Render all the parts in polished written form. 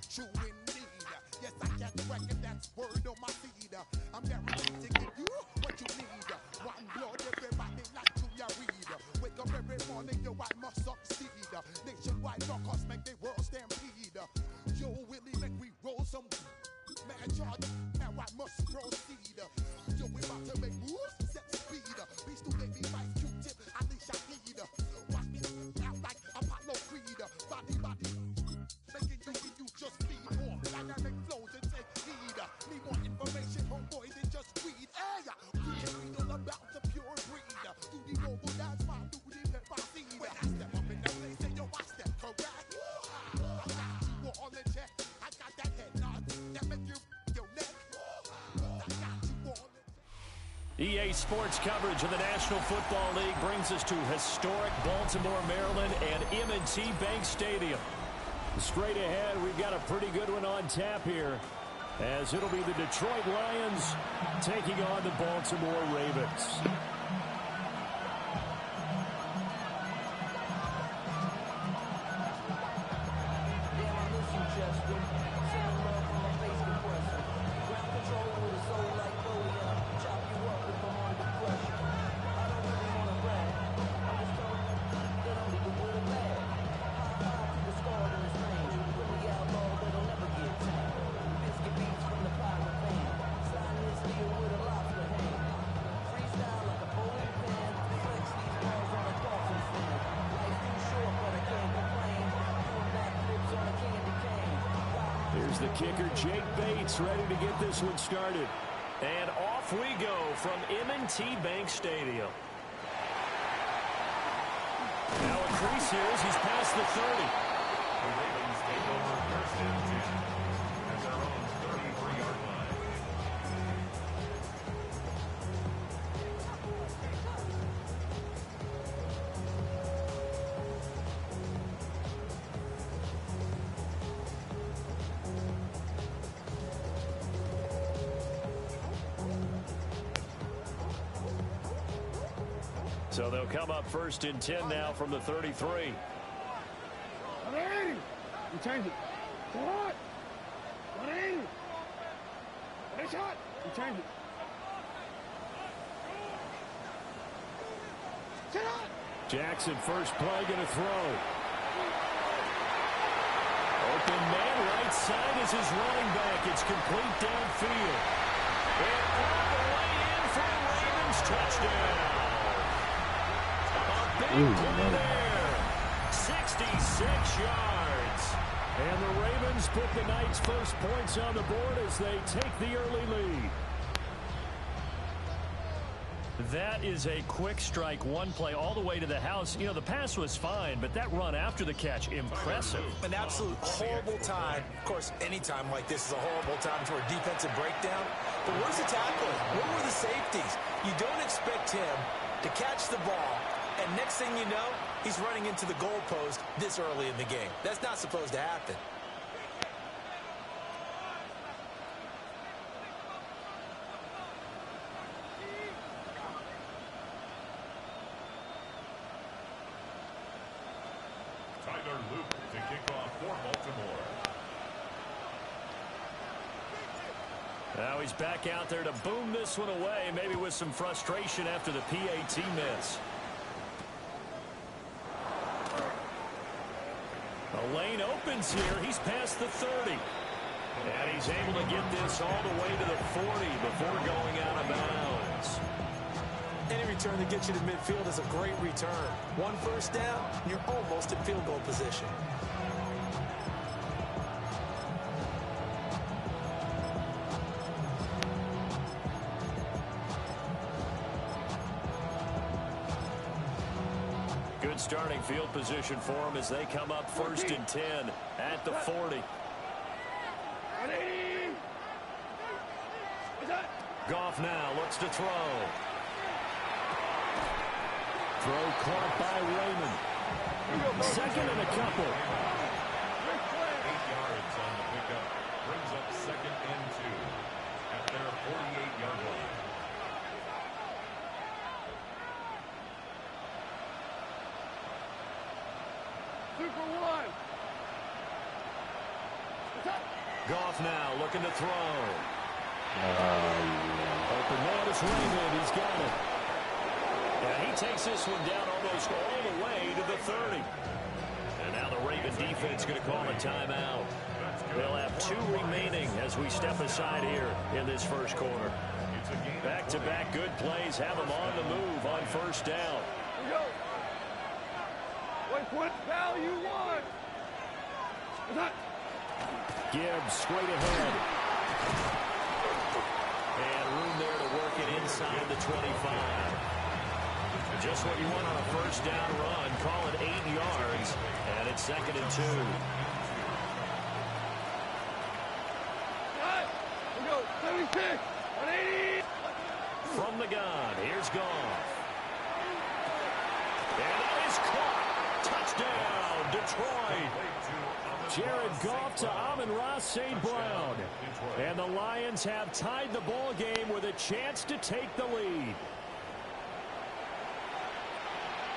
true indeed. Yes, I catch record, that's word on my feed. I'm guaranteed to give you what you need. One blood, everybody like to ya read. Wake up every morning, yo, I must succeed. Nationwide knockouts make the world stampede. Yo, Willie, make we roll some man charge. Now I must proceed. Yo, we about to make moves, set speed. Beast to baby, vice Q-tip, I leash I need. Watch me out like Apollo Creed. Body, making you just feed more dynamic flows and take heed. Need more information, homeboy, than just weed. Hey, you can read all about the pure breed. Do the noble, that's my duty, pepper seed. When I step up in the place, say, yo, I step correct. I got you all in check. I got that head nod that make you your neck. I got you all in check. EA Sports coverage of the National Football League brings us to historic Baltimore, Maryland, and M&T Bank Stadium. Straight ahead, we've got a pretty good one on tap here, as it'll be the Detroit Lions taking on the Baltimore Ravens. Here's the kicker, Jake Bates, ready to get this one started. And off we go from M&T Bank Stadium. Now a crease here as he's past the 30. The Ravens take over first and 10 at their own 33-yard line. So they'll come up first and 10 now from the 33. You change it. What? 180. Hey, shot. You change it. Shot. Jackson first play going to throw. Open man right side is his running back. It's complete downfield. And all the way in for a Ravens touchdown. A big play there. 66 yards. And the Ravens put the Knights' first points on the board as they take the early lead. That is a quick strike, one play all the way to the house. You know, the pass was fine, but that run after the catch, impressive. An absolute horrible time. Of course, any time like this is a horrible time for a defensive breakdown. But where's the tackle? Where were the safeties? You don't expect him to catch the ball, and next thing you know, he's running into the goalpost this early in the game. That's not supposed to happen. Tyler Luke to kick off for Baltimore. Now he's back out there to boom this one away, maybe with some frustration after the PAT miss. The lane opens here. He's past the 30. And he's able to get this all the way to the 40 before going out of bounds. Any return that gets you to midfield is a great return. One first down, and you're almost in field goal position. Good starting field position for them as they come up first and 10 at the 40. Goff now looks to throw. Throw caught by Raymond. Second and a couple. 8 yards on the pickup. Brings up second and 2 at their 48-yard line. Super one. Goff now looking to throw. Open man is Raymond. He's got it. And he takes this one down almost all the way to the 30. And now the Raven defense going to call a timeout. They'll have 2 remaining as we step aside here in this first quarter. Back-to-back good plays have them on the move on first down. Here we go. What foul you want? Gibbs straight ahead. And room there to work it inside the 25. Just what you want on a first down run. Call it 8 yards. And it's 2nd and 2. Here we go. 76. 180. From the gun, here's Goff. And that is caught. Touchdown, Detroit. Jared Goff to Amon-Ra St. Brown. And the Lions have tied the ball game with a chance to take the lead.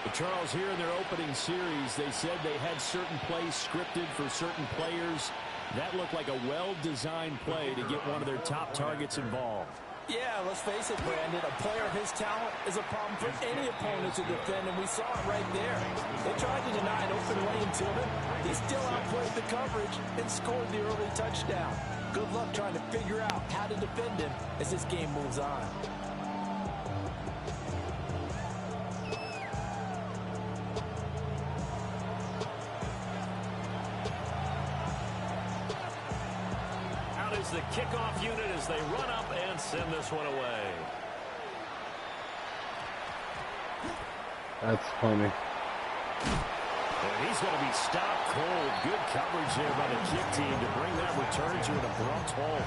But Charles, here in their opening series, they said they had certain plays scripted for certain players. That looked like a well-designed play to get one of their top targets involved. Yeah, let's face it, Brandon. A player of his talent is a problem for any opponent to defend, and we saw it right there. They tried to deny an open lane to him. He still outplayed the coverage and scored the early touchdown. Good luck trying to figure out how to defend him as this game moves on. The kickoff unit as they run up and send this one away. That's funny. And he's going to be stopped cold. Good coverage there by the kick team to bring that return to an abrupt halt.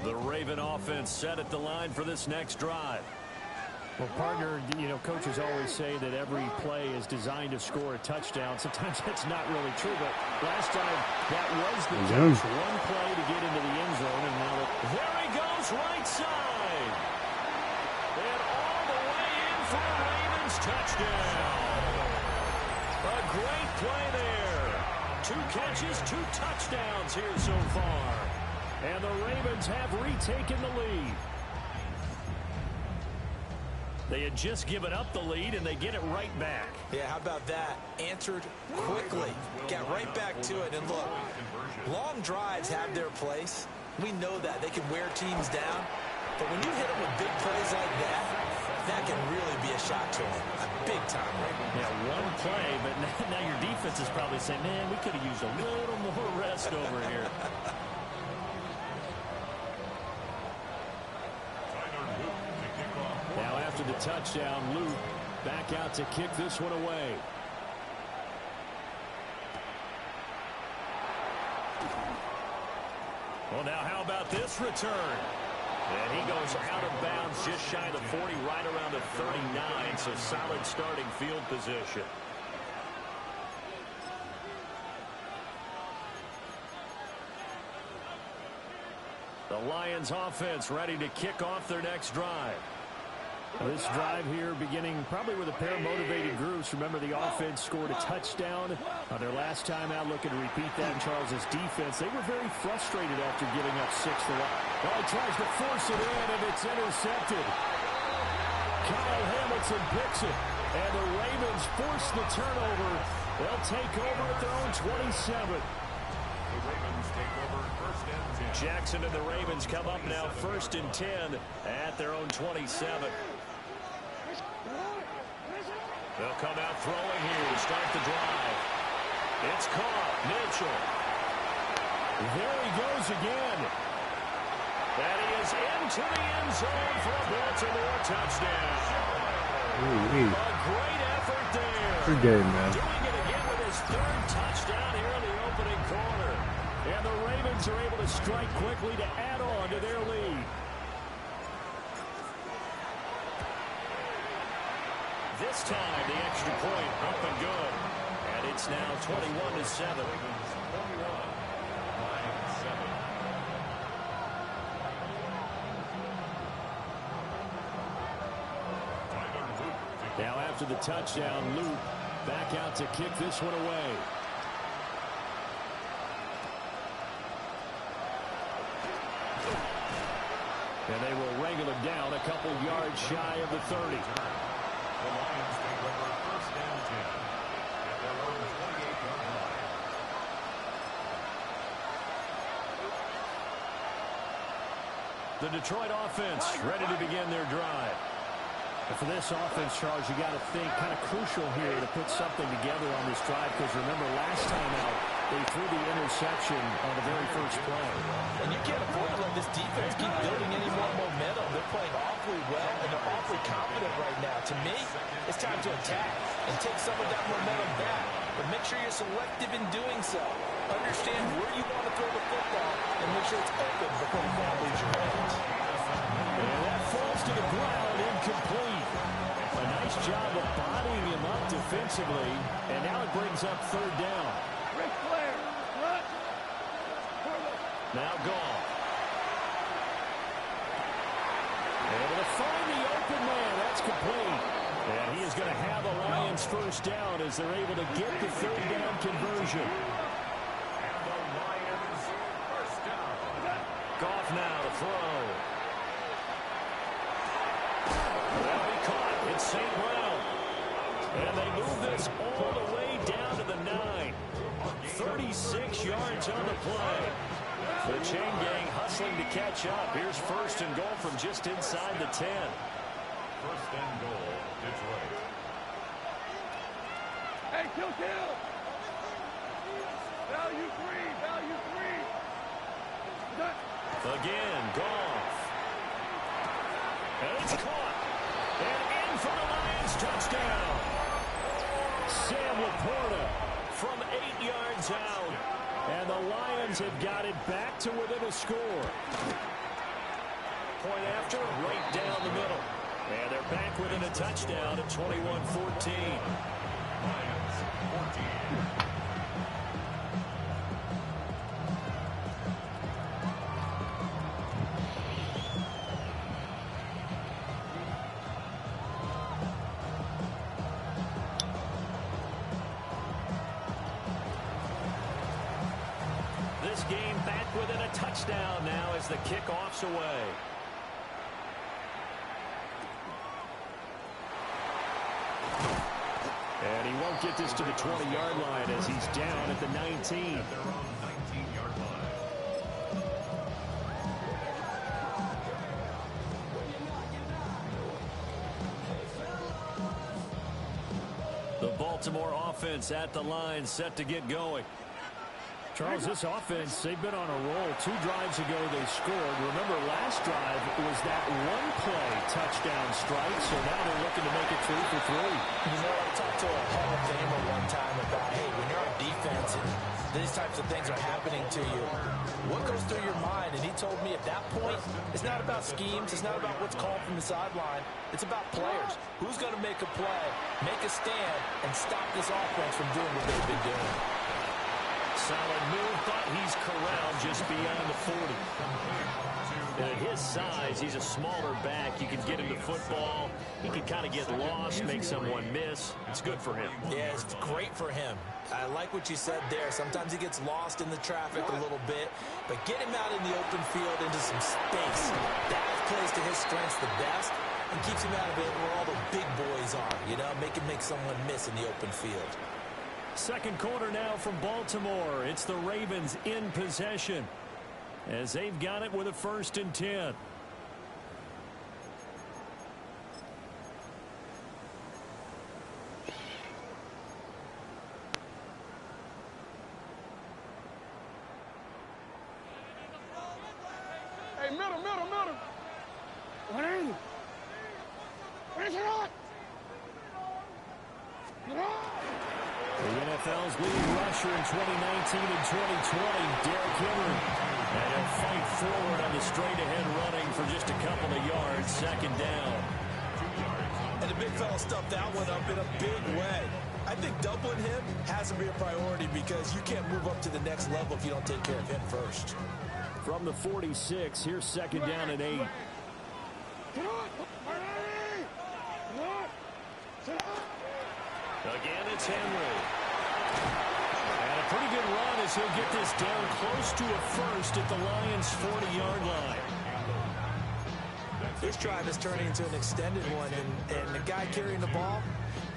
The Raven offense set at the line for this next drive. Well, partner, you know, coaches always say that every play is designed to score a touchdown. Sometimes that's not really true, but last time that was the case. One play to get into the end zone, and now there he goes right side. And all the way in for a Ravens touchdown. A great play there. 2 catches, 2 touchdowns here so far. And the Ravens have retaken the lead. They had just given up the lead, and they get it right back. Yeah, how about that? Answered quickly. Got right back to it. And look, long drives have their place. We know that. They can wear teams down. But when you hit them with big plays like that, that can really be a shot to them. A big time. Yeah, one play, but now your defense is probably saying, man, we could have used a little more rest over here. Now after the touchdown, Luke back out to kick this one away. Well, now how about this return? And he goes out of bounds just shy of the 40, right around the 39, so solid starting field position. The Lions offense ready to kick off their next drive. This drive here beginning probably with a pair of motivated groups. Remember, the offense scored a touchdown on their last time out, looking to repeat that in Charles's defense. They were very frustrated after giving up 6 to 1. Well, he tries to force it in, and it's intercepted. Kyle Hamilton picks it, and the Ravens force the turnover. They'll take over at their own 27. Jackson and the Ravens come up now 1st and 10 at their own 27. They'll come out throwing here to start the drive. It's caught. Mitchell. There he goes again. And he is into the end zone for a Baltimore touchdown. A great effort there. Good game, man. Doing it again with his 3rd touchdown here in the opening quarter. And the Ravens are able to strike quickly to add on to their lead. This time, the extra point up and good. And And it's now 21-7. Now after the touchdown, Luke back out to kick this one away. And they will wrangle him down a couple yards shy of the 30. The Lions take over first and 10 at their own 28-yard line. The Detroit offense ready to begin their drive. And for this offense, Charles, you got to think kind of crucial here to put something together on this drive, because remember last time out they threw the interception on the very first play. And you can't afford to let this defense keep building any more momentum. They're playing awfully well, and they're awfully confident right now. To me, it's time to attack and take some of that momentum back. But make sure you're selective in doing so. Understand where you want to throw the football and make sure it's open before the ball leaves your hands. And that falls to the ground, incomplete. A nice job of bodying him up defensively, and now it brings up third down. Now Goff. Able to find the open man. That's complete. And he is going to have a Lions first down as they're able to get the third down conversion. And the Lions first down. Goff now to throw. Well, he caught. It's St. Brown. And they move this all the way down to the 9. 36 yards on the play. The chain gang hustling to catch up. Here's first and goal from just inside the 10. First and goal, Detroit. Hey, kill. Value three. Again, Goff. And it's caught. And in for the Lions touchdown. Sam Laporta from 8 yards out. And the Lions have got it back to within a score. Point after, right down the middle. And they're back within a touchdown at 21-14. Lions 14. This game back within a touchdown now as the kickoff's away. And he won't get this to the 20-yard line as he's down at the 19. At their own 19-yard line. The Baltimore offense at the line, set to get going. Charles, this offense, they've been on a roll. 2 drives ago they scored. Remember, last drive was that one-play touchdown strike, so now they're looking to make it 3 for 3. You know, I talked to a Hall of Famer one time about, hey, when you're on defense and these types of things are happening to you, what goes through your mind? And he told me at that point, it's not about schemes, it's not about what's called from the sideline, it's about players. Who's going to make a play, make a stand, and stop this offense from doing what they've been doing? Solid move, but he's corralled just beyond the 40. And at his size, he's a smaller back. You can get him the football. He can kind of get lost, make someone miss. It's good for him. Yeah, it's great for him. I like what you said there. Sometimes he gets lost in the traffic a little bit, but get him out in the open field into some space. That plays to his strengths the best and keeps him out of it where all the big boys are, you know, make someone miss in the open field. Second quarter now from Baltimore. It's the Ravens in possession as they've got it with a 1st and 10. Hey, middle. What are you? Where's your heart? The NFL's leading rusher in 2019 and 2020, Derrick Henry. And he'll fight forward on the straight-ahead running for just a couple of yards, 2nd down. And the big fella stuffed that one up in a big way. I think doubling him has to be a priority because you can't move up to the next level if you don't take care of him first. From the 46, here's second down and 8. Again, it's Henry. And a pretty good run as he'll get this down close to a first at the Lions' 40-yard line. This drive is turning into an extended one, and the guy carrying the ball,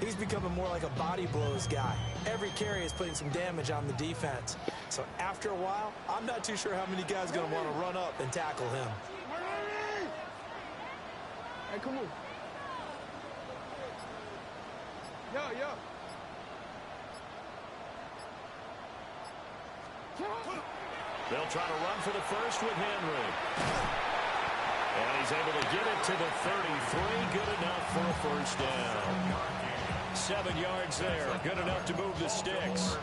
he's becoming more like a body blows guy. Every carry is putting some damage on the defense. So after a while, I'm not too sure how many guys are going to want to run up and tackle him. Hey, come on. Yo. They'll try to run for the first with Henry. And he's able to get it to the 33. Good enough for a first down. 7 yards there. Good enough to move the sticks.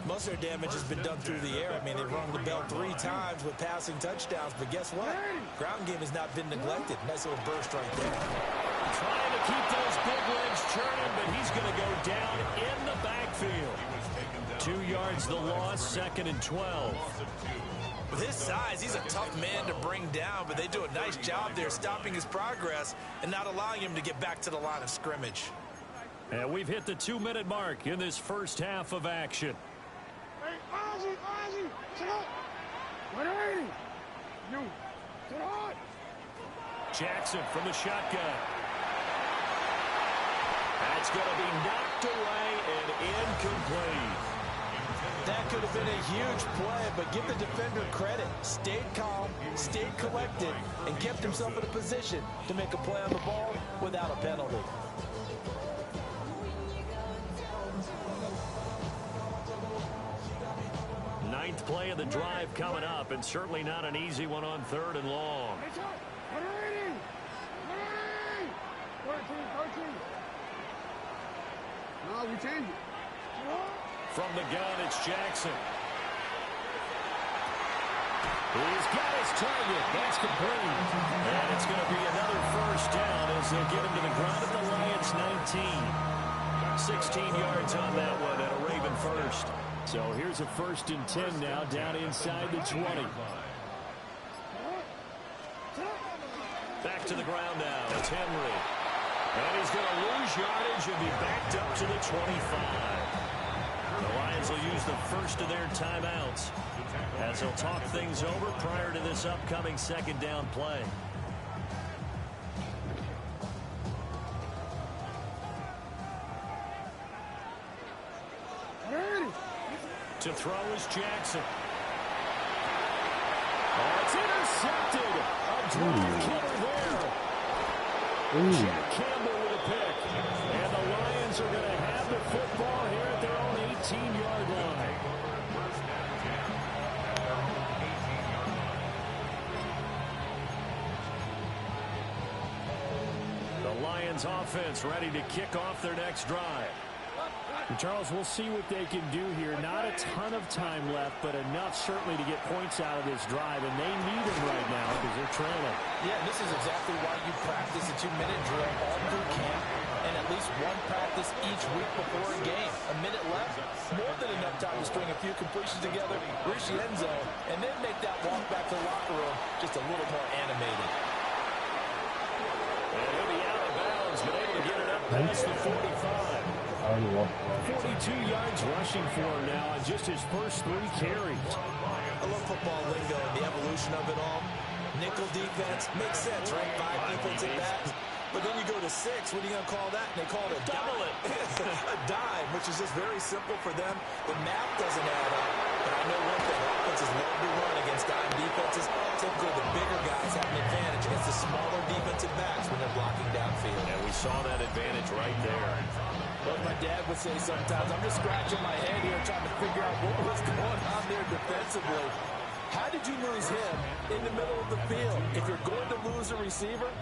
Most of their damage has been done through the air. I mean, they've rung the bell 3 times with passing touchdowns. But guess what? Ground game has not been neglected. Nice little burst right there. Trying to keep those big legs churning, but he's going to go down in the backfield. 2 yards the loss, 2nd and 12. With his size, he's a tough man to bring down, but they do a nice job there stopping his progress and not allowing him to get back to the line of scrimmage. And we've hit the 2-minute mark in this first half of action. Hey, Ozzy, sit up. You, sit on. Jackson from the shotgun. That's going to be knocked away and incomplete. That could have been a huge play, but give the defender credit. Stayed calm, stayed collected, and kept himself in a position to make a play on the ball without a penalty. Ninth play of the drive coming up, and certainly not an easy one on 3rd and long. 13. No, we change it. From the gun, it's Jackson. He's got his target. That's complete. And it's going to be another first down as they get him to the ground at the Lions 19. 16 yards on that one and a Raven first. So here's a 1st and 10 now down inside the 20. Back to the ground now. It's Henry. And he's going to lose yardage and be backed up to the 25. The Lions will use the first of their timeouts as they'll talk things over prior to this upcoming 2nd down play. To throw is Jackson. Oh, it's intercepted. A drive killer there. Jack Campbell with a pick. And the Lions are going to have the football here at their own 18-yard line. The Lions offense ready to kick off their next drive. And Charles, we'll see what they can do here. Not a ton of time left, but enough certainly to get points out of this drive, and they need them right now because they're trailing. Yeah, this is exactly why you practice a 2-minute drill all through camp and at least one practice each week before a game. A minute left, more than enough time to string a few completions together, reach the end zone, and then make that walk back to the locker room just a little more animated. And he'll be out of bounds, but able to get it up past the 45. 42 yards rushing for him now on just his first 3 carries. I love football lingo and the evolution of it all. Nickel defense makes sense, right? 5 defensive backs. But then you go to 6. What are you going to call that? And they call it a Double dime. A dime, which is just very simple for them. The math doesn't add up. But I know one thing. Offenses love to run against dime defenses. Typically, the bigger guys have an advantage against the smaller defensive backs when they're blocking downfield. And we saw that advantage right there. But my dad would say sometimes, I'm just scratching my head here trying to figure out what was going on there defensively. How did you lose him in the middle of the field? If you're going to lose a receiver,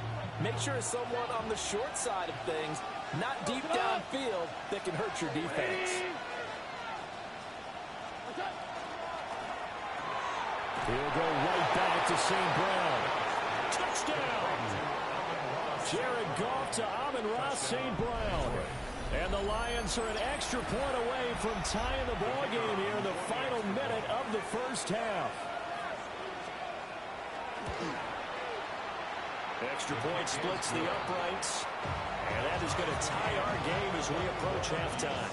make sure it's someone on the short side of things, not deep downfield, that can hurt your defense. He'll go right back to St. Brown. Touchdown! Jared Goff to Amon-Ra St. Brown. And the Lions are an extra point away from tying the ball game here in the final minute of the first half. Extra point splits the uprights. And that is going to tie our game as we approach halftime.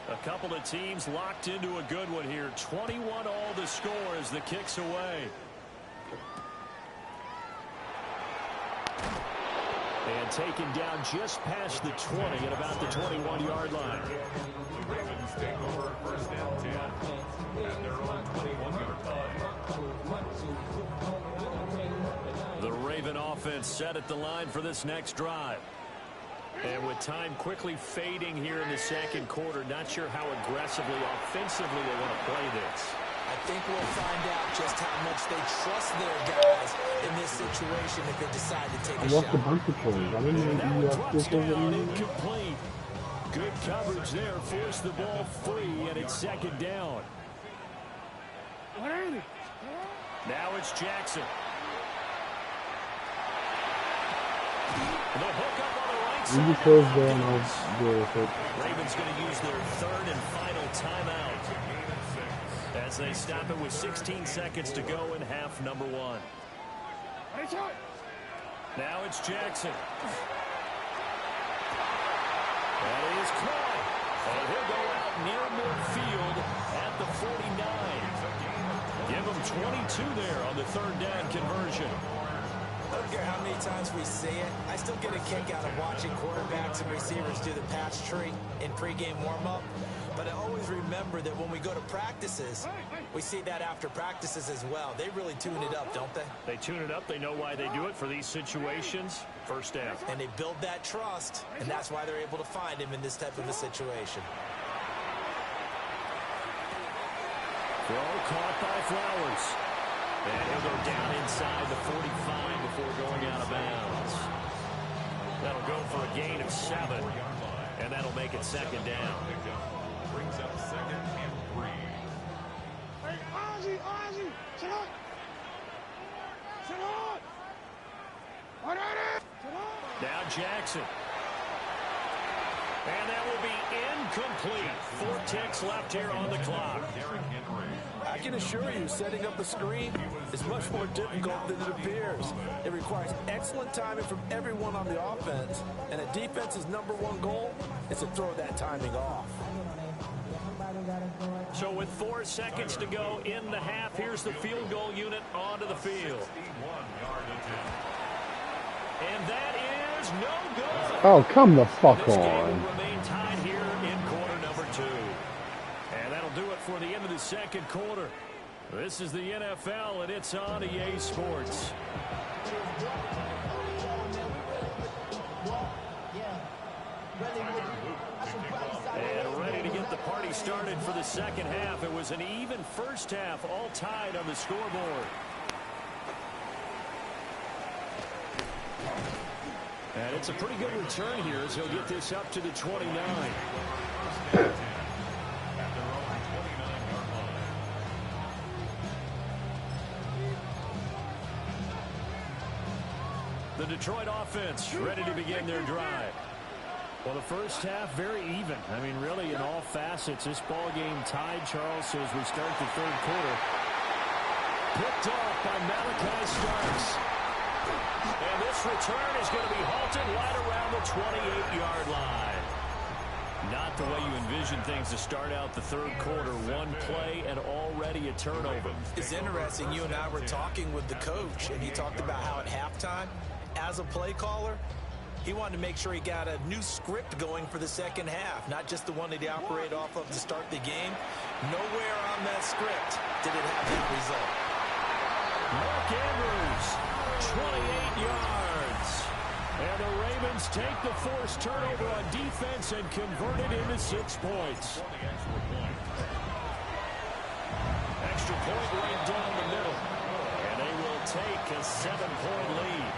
A couple of teams locked into a good one here. 21 all the score as the kick's away. And taken down just past the 20 at about the 21-yard line. The Ravens take over first and 10 at their own 21-yard line. The Raven offense set at the line for this next drive. And with time quickly fading here in the second quarter, not sure how aggressively, offensively they want to play this. I think we'll find out just how much they trust their guys in this situation if they decide to take a shot. The bunch of plays. I didn't That know one you drops down, incomplete. Good coverage there, forced the ball free, and it's second down. Now it's Jackson. The hook up on the right side. Ravens going to use their third and final timeout as they stop it with 16 seconds to go in half number one. Now it's Jackson. That is caught. And he'll go out near midfield at the 49. Give him 22 there on the third down conversion. I don't care how many times we see it. I still get a kick out of watching quarterbacks and receivers do the pass tree in pregame warm-up. But I always remember that when we go to practices, we see that after practices as well. They really tune it up, don't they? They tune it up. They know why they do it for these situations. First down. And they build that trust, and that's why they're able to find him in this type of a situation. Throw caught by Flowers. And he'll go down inside the 45 before going out of bounds. That'll go for a gain of 7. And that'll make it second down. Brings up second and 3. Hey, Ozzy, sit up. Sit up. Now Jackson. And that will be incomplete. 4 ticks left here on the clock. I can assure you, setting up a screen is much more difficult than it appears. It requires excellent timing from everyone on the offense, and a defense's #1 goal is to throw that timing off. So with 4 seconds to go in the half, here's the field goal unit onto the field. And that is no good. Oh, come the fuck This game on. will remain tied here in quarter number 2. And that'll do it for the end of the second quarter. This is the NFL, and it's on EA Sports. And ready to get the party started for the second half. It was an even first half, all tied on the scoreboard. And it's a pretty good return here as he'll get this up to the 29. The Detroit offense ready to begin their drive. Well, the first half, very even. I mean, really, in all facets, this ball game tied, Charles, so as we start the third quarter. Picked off by Malachi Starks. And this return is going to be halted right around the 28-yard line. Not the way you envision things to start out the third quarter. One play and already a turnover. It's interesting. You and I were talking with the coach, and he talked about how at halftime, as a play caller, he wanted to make sure he got a new script going for the second half, not just the one that he operated off of to start the game. Nowhere on that script did it have that result. Mark Andrews, 28 yards. And the Ravens take the forced turnover on defense and convert it into 6 points. Extra point right down the middle. And they will take a 7-point lead.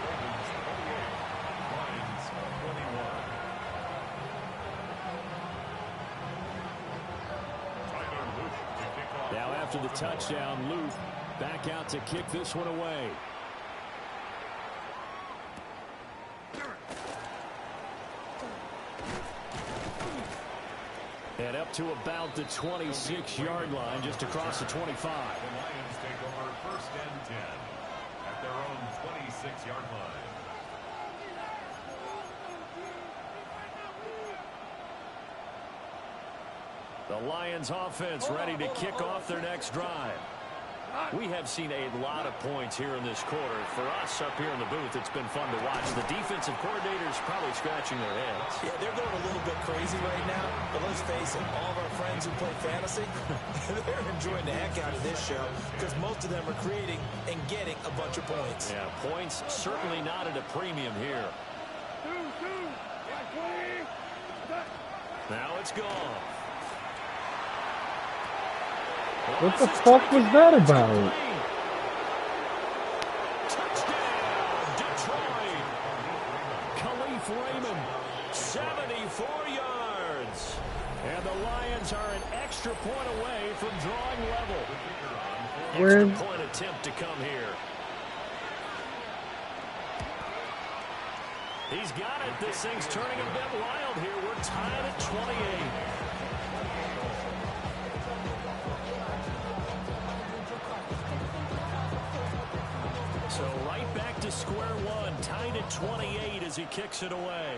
Now after the touchdown, Luke back out to kick this one away. And up to about the 26-yard line, just across the 25. The Lions take over 1st and 10 at their own 26-yard line. The Lions offense ready to kick off their next drive. We have seen a lot of points here in this quarter. For us up here in the booth, it's been fun to watch. The defensive coordinators probably scratching their heads. Yeah, they're going a little bit crazy right now. But let's face it, all of our friends who play fantasy, they're enjoying the heck out of this show because most of them are creating and getting a bunch of points. Yeah, points certainly not at a premium here. Now it's gone. What the fuck was that about? Touchdown, Detroit. Khalif Raymond, 74 yards. And the Lions are an extra point away from drawing level. Extra point attempt to come here. He's got it. This thing's turning a bit wild here. We're tied at 28. So right back to square one, tied at 28 as he kicks it away.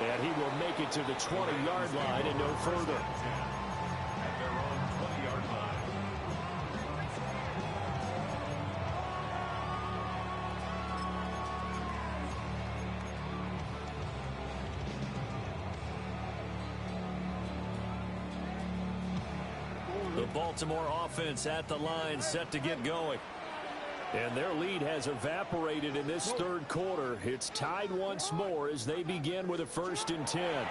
And he will make it to the 20-yard line and no further. At their own 20-yard line. The Baltimore offense at the line, set to get going. And their lead has evaporated in this third quarter. It's tied once more as they begin with a 1st and 10. And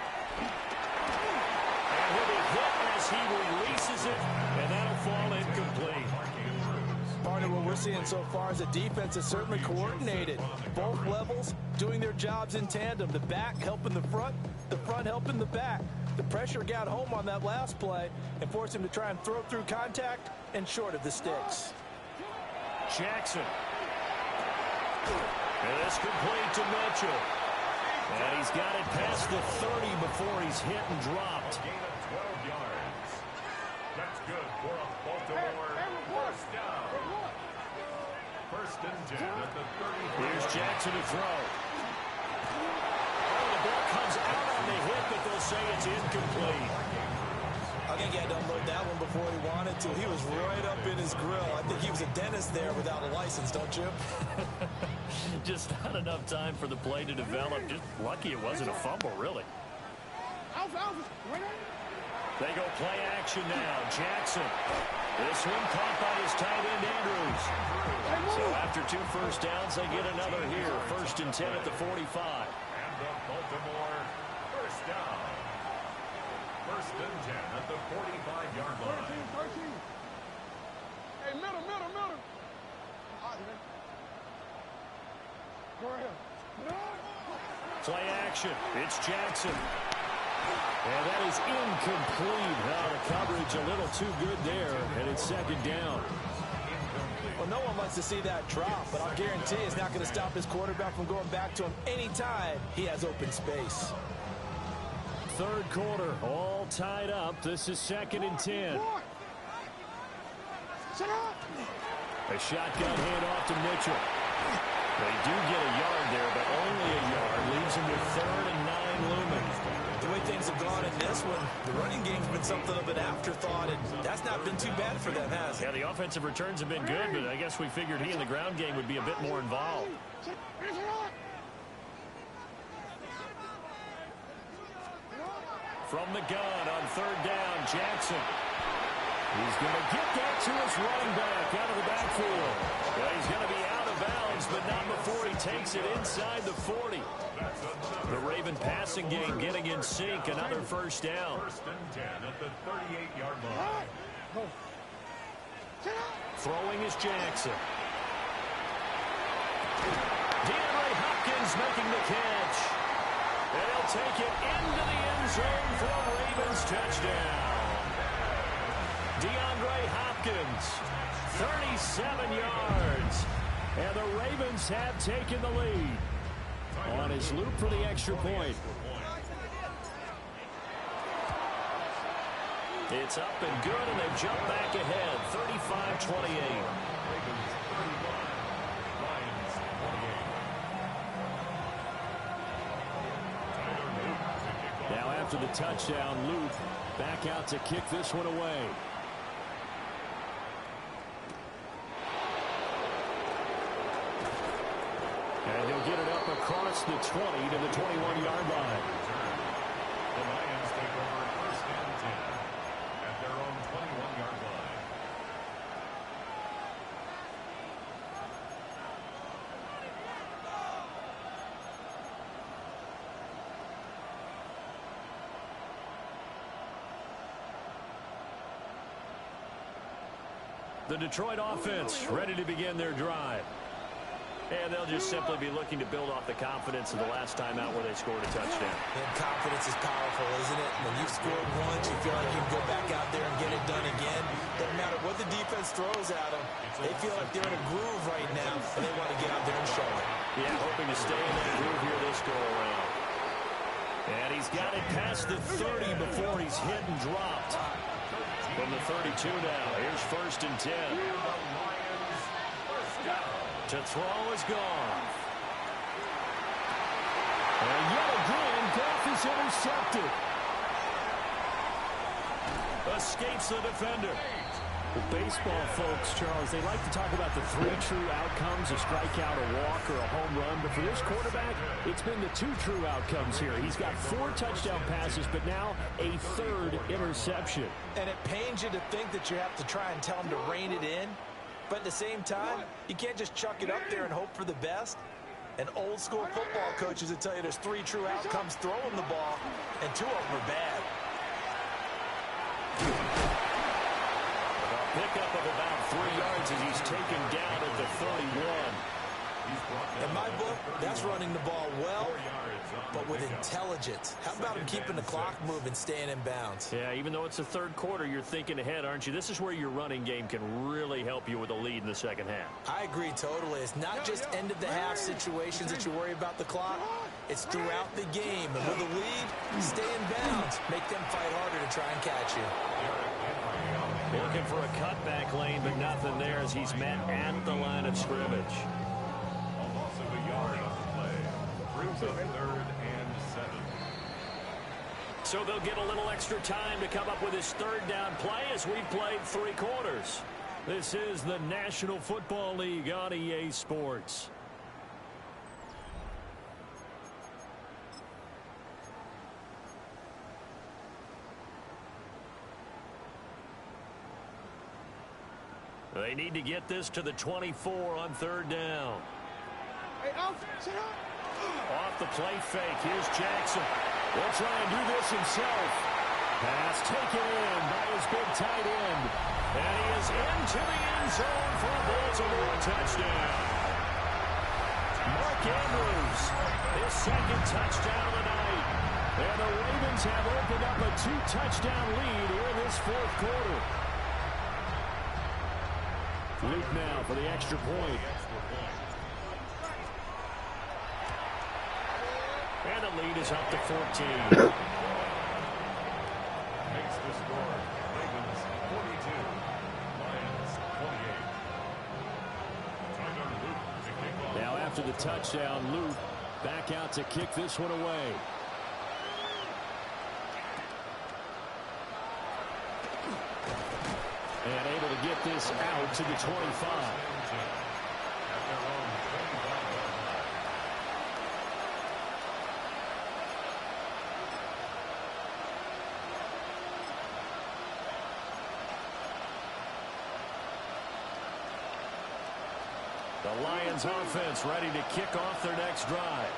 he'll be hit as he releases it, and that'll fall incomplete. Part of what we're seeing so far is the defense is certainly coordinated. Both levels doing their jobs in tandem. The back helping the front helping the back. The pressure got home on that last play and forced him to try and throw through contact and short of the sticks. Jackson. And it's complete to Mitchell. And he's got it past the 30 before he's hit and dropped. Gain of 12 yards. That's good for a Baltimore 1st down. 1st and 10 at the 33. Here's Jackson to throw. Oh, the ball comes out on the hit, but they'll say it's incomplete. I think he had to unload that one before he wanted to. He was right up in his grill. I think he was a dentist there without a license, don't you? Just not enough time for the play to develop. Just lucky it wasn't a fumble, really. They go play action now. Jackson. This one caught by his tight end, Andrews. So after 2 first downs, they get another here. 1st and 10 at the 45. And the Baltimore 1st down. 1st and 10 at the 45-yard line. 13. Hey, middle. Go ahead. Play action. It's Jackson. And that is incomplete. Now the coverage a little too good there, and it's 2nd down. Well, no one likes to see that drop, but I'll guarantee it's not going to stop his quarterback from going back to him anytime he has open space. 3rd quarter, all tied up. This is 2nd and 10. A shotgun handoff to Mitchell. They do get a yard there, but only a yard. Leaves him with 3rd and 9 looming. The way things have gone in this one, the running game's been something of an afterthought, and that's not been too bad for them, has it? Yeah, the offensive returns have been good, but I guess we figured he in the ground game would be a bit more involved. From the gun on 3rd down, Jackson. He's going to get that to his running back out of the backfield. Well, he's going to be out of bounds, but not before he takes it inside the 40. The Raven passing game getting in sync. Another first down. First and 10 at the 38-yard line. Throwing is Jackson. DeAndre Hopkins making the catch. And he'll take it into the end zone for a Ravens touchdown. DeAndre Hopkins, 37 yards. And the Ravens have taken the lead. On his loop for the extra point. It's up and good, and they jump back ahead, 35-28. Now after the touchdown, Luke back out to kick this one away. And he'll get it up across the 20 to the 21-yard line. The Lions take over first and 10 at their own 21-yard line. The Detroit offense ready to begin their drive. And they'll just simply be looking to build off the confidence of the last time out where they scored a touchdown. And confidence is powerful, isn't it? When you've scored once, you feel like you can go back out there and get it done again. Doesn't matter what the defense throws at them. They feel like they're in a groove right now, and they want to get out there and show it. Yeah, hoping to stay in that groove here this go-around. And he's got it past the 30 before he's hit and dropped. From the 32 now, here's first and 10. To throw is gone. And yet again, Goff is intercepted. Escapes the defender. The baseball folks, Charles, they like to talk about the three true outcomes, a strikeout, a walk, or a home run. But for this quarterback, it's been the two true outcomes here. He's got 4 touchdown passes, but now a 3rd interception. And it pains you to think that you have to try and tell him to rein it in. But at the same time, you can't just chuck it up there and hope for the best. And old school football coaches will tell you there's 3 true outcomes throwing the ball, and 2 of them are bad. A pickup of about 3 yards as he's taken down at the 31. In my book, that's running the ball well, but with intelligence. How about him keeping the clock moving, staying in bounds? Yeah, even though it's the 3rd quarter, you're thinking ahead, aren't you? This is where your running game can really help you with a lead in the second half. I agree totally. It's not just end-of-the-half situations that you worry about the clock. It's throughout the game. And with a lead, stay in bounds. Make them fight harder to try and catch you. Looking for a cutback lane, but nothing there as he's met at the line of scrimmage. Almost a yard on the play. Brings up 3rd and 7. So they'll get a little extra time to come up with his 3rd down play as we've played 3 quarters. This is the National Football League on EA Sports. They need to get this to the 24 on 3rd down. Hey, Alf, sit up. Off the play fake. Here's Jackson. He'll try and do this himself. Pass taken in by his big tight end. And he is into the end zone for a Baltimore touchdown. Mark Andrews, his 2nd touchdown of the night. And the Ravens have opened up a 2-touchdown lead here in this 4th quarter. Luke now for the extra point. And the lead is up to 14. Makes the score. Ravens 42. Lions 28. Now after the touchdown, Luke back out to kick this one away. And able to get this out to the 25. The Lions offense ready to kick off their next drive.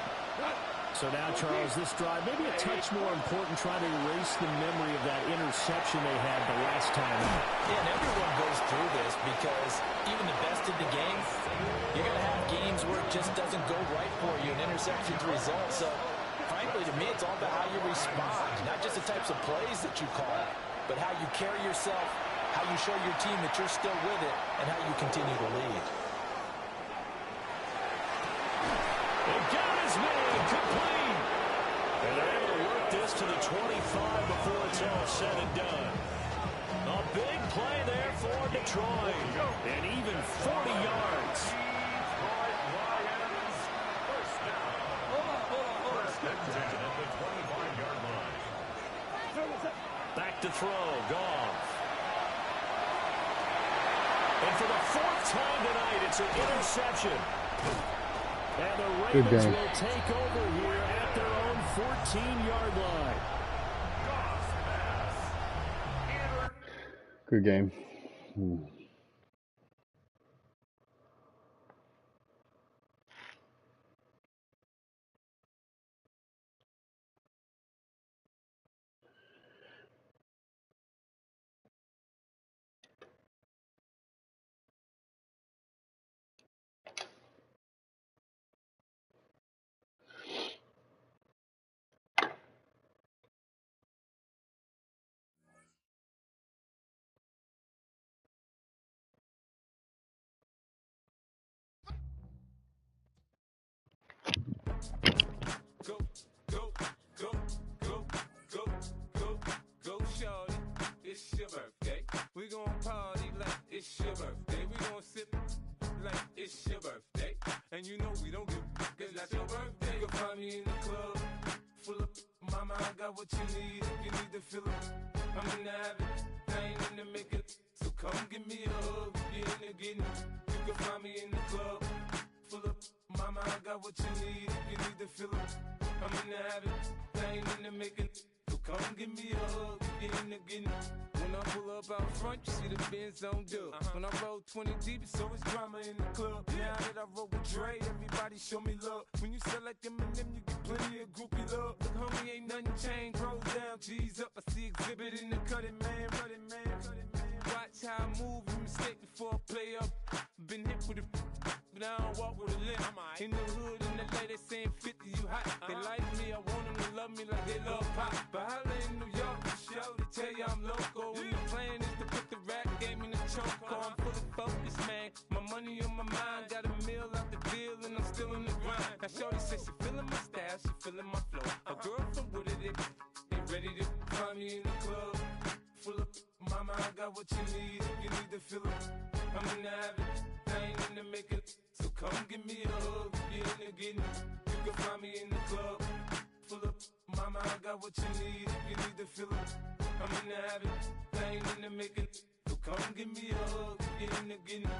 So now, Charles, this drive maybe a touch more important, trying to erase the memory of that interception they had the last time. Yeah, and everyone goes through this because even the best of the game, you're going to have games where it just doesn't go right for you, and interceptions result. So, frankly, to me, it's all about how you respond, not just the types of plays that you call, but how you carry yourself, how you show your team that you're still with it, and how you continue to lead. It got his man complete. And they're able to work this to the 25 before it's all said and done. A big play there for Detroit. And even 40 yards. Lions, first down. First and 10 at the 25-yard line. Back to throw. Goff. And for the fourth time tonight, it's an interception. And the Ravens will take over here at their own 14-yard line. Good game. Go, go, go, go, go, go, go, shorty. It's your birthday. We gon' party like it's your birthday. We gon' sip like it's your birthday. And you know we don't give cause that's your birthday. You'll find me in the club, full of mama, I got what you need. If you need to fill it, I'm in the habit, I ain't in the making. So come give me a hug, get in the getting. You can find me in the club, full of mama, I got what you need. If you need to fill it, I'm in the habit, I ain't in the making. So come give me a hug, get in the getting. When I pull up out front, you see the Benz on dub. When I roll 20 deep, it's always drama in the club. Now that I roll with Dre, everybody show me love. When you sell like them and them, you get plenty of groupie love. Look, homie, ain't nothing changed. Rolls down, G's up. I see exhibit in the cutting, man. Cutting, man. Cutting, man. Watch how I move, you mistake before I play up. Been hit with a but I don't walk with a limp. In the hood, in the lady saying 50, you hot. They like me, I want them to love me like they love pop. But holla in New York, the show, they tell you I'm local. And the plan is to put the rap game in the choke. I'm fully focused, man. My money on my mind, got a meal out the deal, and I'm still in the grind. Now shorty says she feeling my style, she feeling my flow. A girl from Wooded, they ready to find me in the club. Full of mama, I got what you need. If you need to fill it, I'm in the habit, I ain't in the making. So come give me a hug, get in the getting. You can find me in the club, full of mama, I got what you need. If you need to fill it, I'm in the habit, I ain't in the making. So come give me a hug, get in the getting.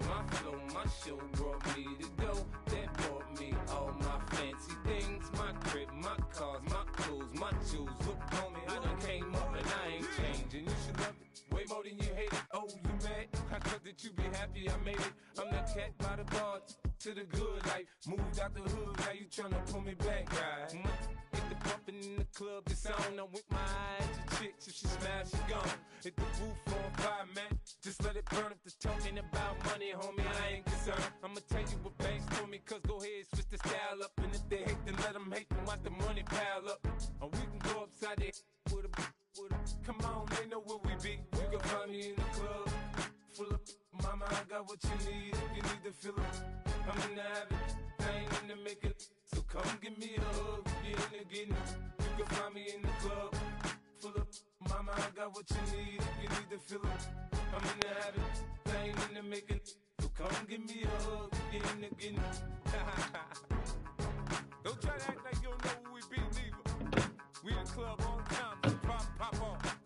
My flow, my show brought me to go. That brought me all my fancy things. My crib, my cars, my clothes, my shoes. Look, homie, I done came up and I ain't changing. You should love it way more than you hate it. Oh, you mad? I thought that you be happy I made it. I'm that cat by the bar to the good life. Moved out the hood, now you tryna pull me back, right? Hit the bumpin' in the club, the sound. I'm with my eyes to chicks. If she smash, she gone. Hit the roof on fire, man. Just let it burn. If the talking about money, homie, I ain't concerned. I'ma tell you what banks told me, cause go ahead, switch the style up. And if they hate, then let them hate, then watch the money pile up. Or we can go upside there with a come on, they know where we be. You can find me in the club, full of mama, I got what you need. If you need to fill it, I'm in the habit, I ain't in the making. So come give me a hug, get in the getting. You can find me in the club, full of mama, I got what you need. If you need to fill it, I'm in the habit, I ain't in the making. So come give me a hug, get in the getting. Don't try to act like you don't know where we be, neither. We in the club all the time, just pop off.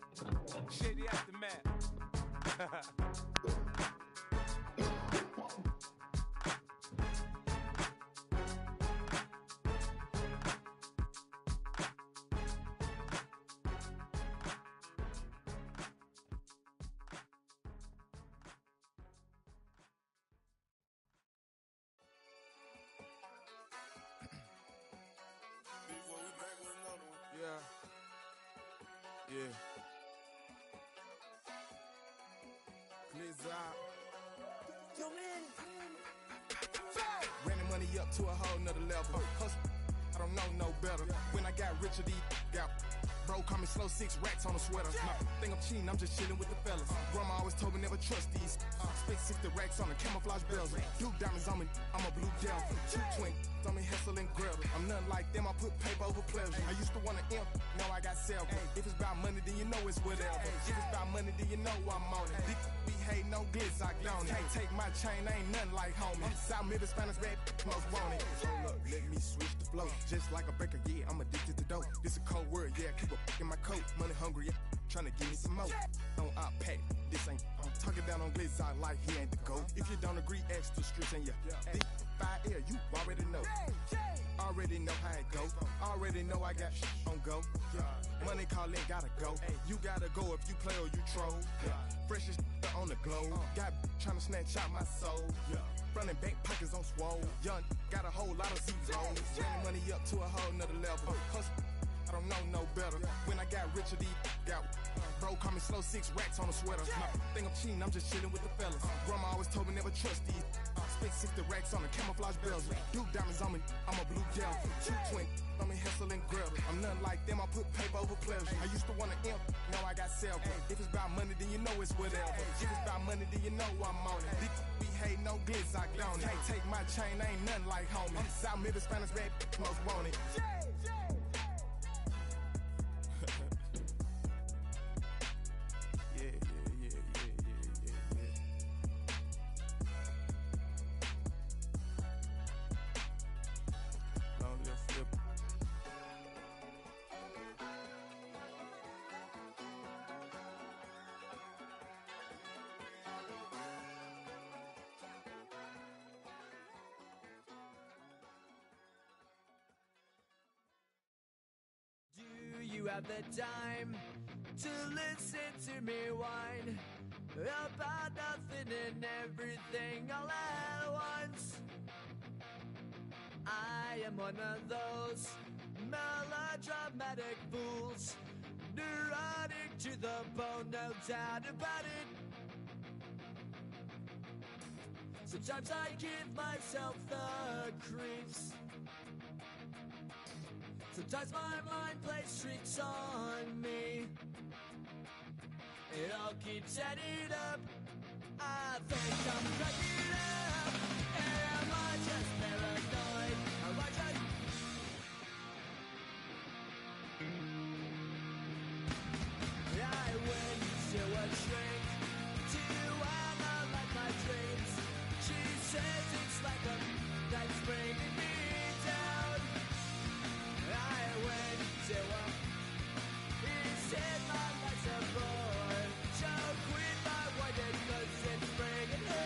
Shady aftermath. out. Running money up to a whole nother level. Hustle, I don't know no better. When I got richer, these got bro, call me slow, 6 racks on a sweater. Nah, think I'm cheating, I'm just chilling with the fellas. Grandma always told me never trust these. Spent 60 racks on the camouflage bells. Duke diamonds on me, I'm a blue devil. 2 twin on me, Hessel and Gretel. I'm nothing like them, I put paper over pleasure. I used to want to imp, now I got self. If it's about money, then you know it's whatever. If it's about money, then you know I'm on it. These be hating, no glitz, I don't. Can't take my chain, I ain't nothing like homie. South Middle Spanish red, most want it. Hold up, let me switch the flow. Just like a baker, yeah, I'm addicted to dope. This a cold word, yeah, keep a in my coat. Money hungry, yeah, tryna give me some more. On our pack, this ain't. I'm talking down on glitz, I like he ain't the go. If you don't agree, ask the streets and yeah. This 5 air, you already know. Already know how it go. Already know I got on go. Money calling, gotta go. You gotta go if you play or you troll. Freshest on the globe. Got tryna snatch out my soul. Running bank pockets on swole. Young, got a whole lot of zeros. Running money up to a whole nother level. Hustle, I don't know no better. When I got richer, these got bro, call me slow, 6 racks on a sweater. Think I'm cheating, I'm just chilling with the fellas. Grandma always told me never trust these. Spent 60 racks on the camouflage bells. Duke diamonds on me, I'm a blue devil. 2 twin on me, Hessel and Gretel. I'm nothing like them, I put paper over pleasure. I used to want to imp, now I got self. If it's about money, then you know it's whatever. If it's about money, then you know I'm on it. These be hating, no glitz, I don't. Can't take my chain, I ain't nothing like homie. South Middle Spanish red, most want it. Do you have the time to listen to me whine about nothing and everything all at once? I am one of those melodramatic fools, neurotic to the bone, no doubt about it. Sometimes I give myself the creeps. Sometimes my mind plays tricks on me. It all keeps adding up. I think I'm cracking up. Am I just paranoid? Am I just... I went to a shrink to analyze my dreams. She says it's like a that's bringing me down. I went to a... He said my life's a bore. So quit my white and cause it's bringing me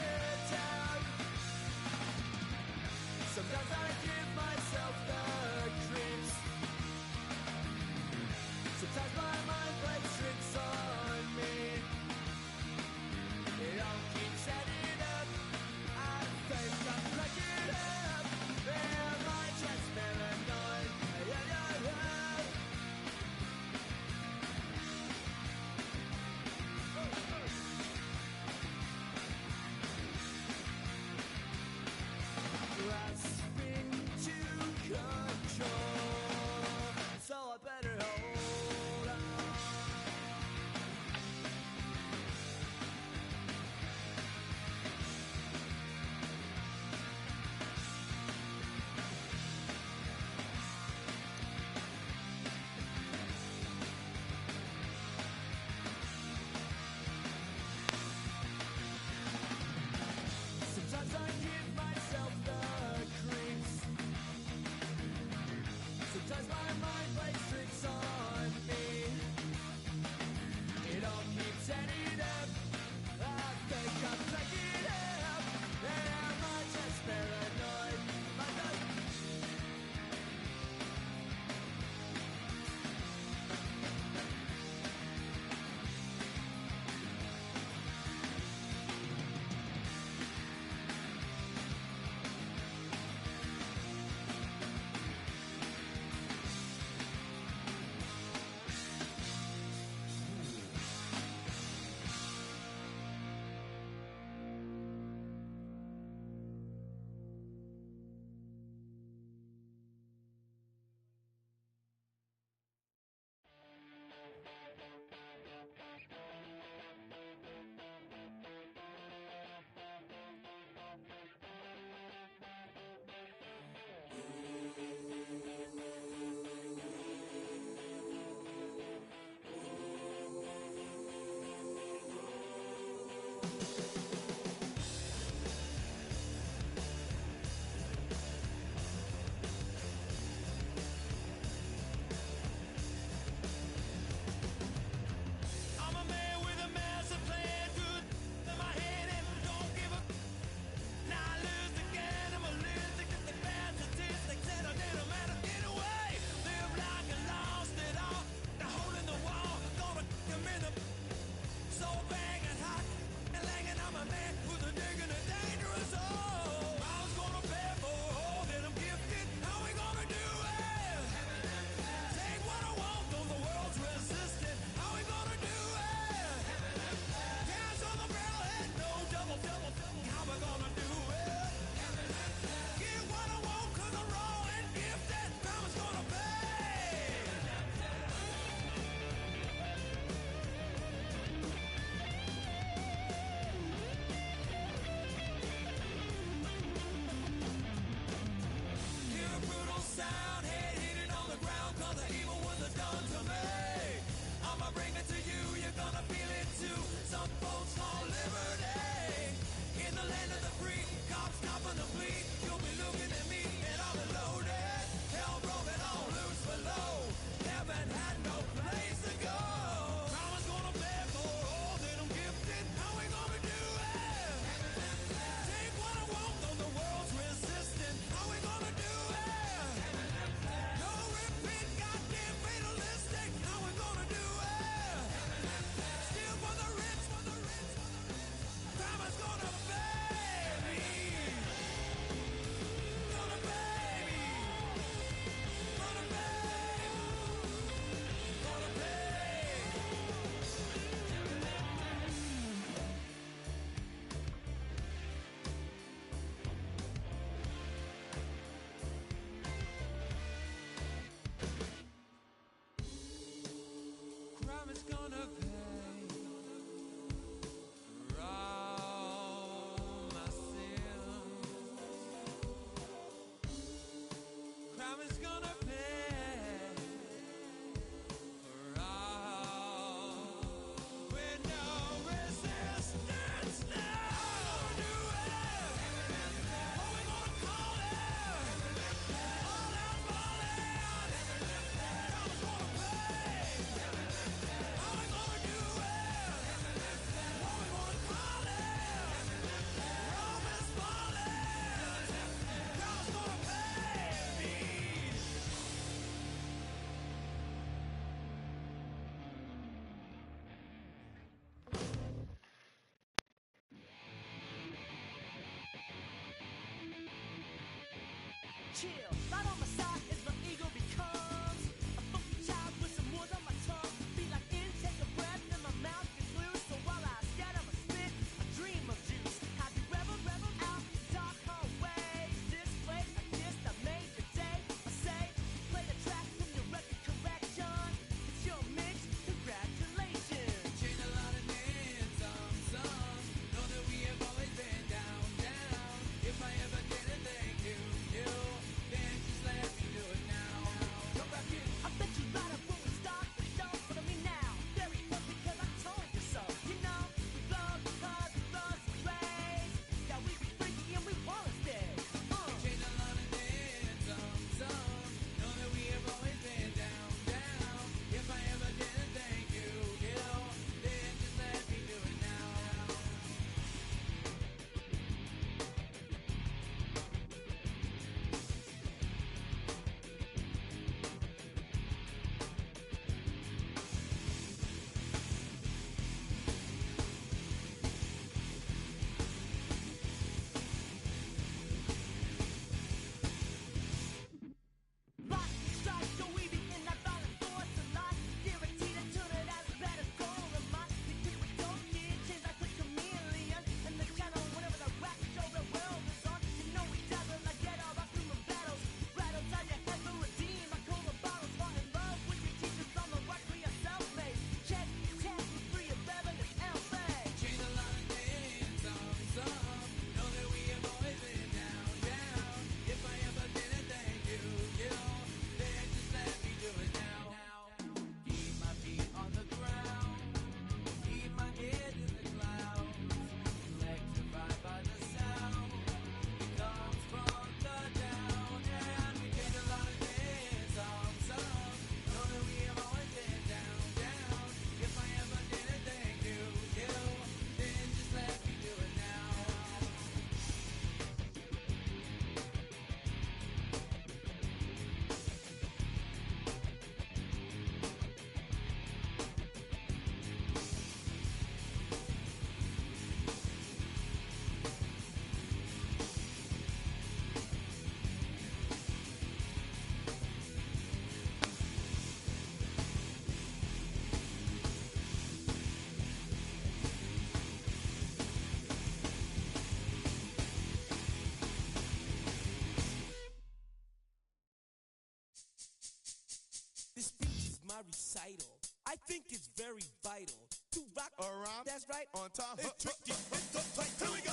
is gonna pay for all my sins. Crime is gonna pay for all with no resistance now. Do it. What we gonna call it? All out falling. Crime is gonna pay. How we gonna do it? What we gonna call it? Rome is falling. Crime is gonna pay me. Chill, right on my side is my ego becomes a funky child with some wood on my tongue. Be like intake a breath and my mouth gets loose. So while I scatter my spit, I dream of juice. Happy rebel out dark hallways. This place I kissed, I made the day. I say, play the track from your record collection. It's your mix, congratulations. Change a lot of names, some know that we have always been down. If I ever did a thank you, then just let me do it now. Go back in. I bet you light up when we start the show. Follow me now. Very close because I told you so. You know, we blow because we run some plays. Yeah, we be freaky and we wanna stay. Change a lot of names, some know that we have always been down. If I ever did a thank you, then just let me do it now. Lock, strike, so we begin that violent force of life. Guaranteed to turn it as bad as gold of mine. Because we don't get change like a chameleon. And the channel, whenever the rap show the world is on. You know we dazzle like get all our human battles. Rattle down your head for redeem. I call the bottles, fall in love with your teachers on the rock for your self-made. Check, with free of Bevan and L.A. Change a lot of names, some know that we have always been down. If I ever did a thank you, then just let me do it now. Keep my feet on the ground, keep my head in the clouds, electrified by the sound that comes from the down. And we change a lot of things, some know that we have always been down. If I ever did a thank you, then just let me do it now. This speech is my recital. I think it's very vital to rock around. That's right. On time. It's tricky. It's so tight. Here we go.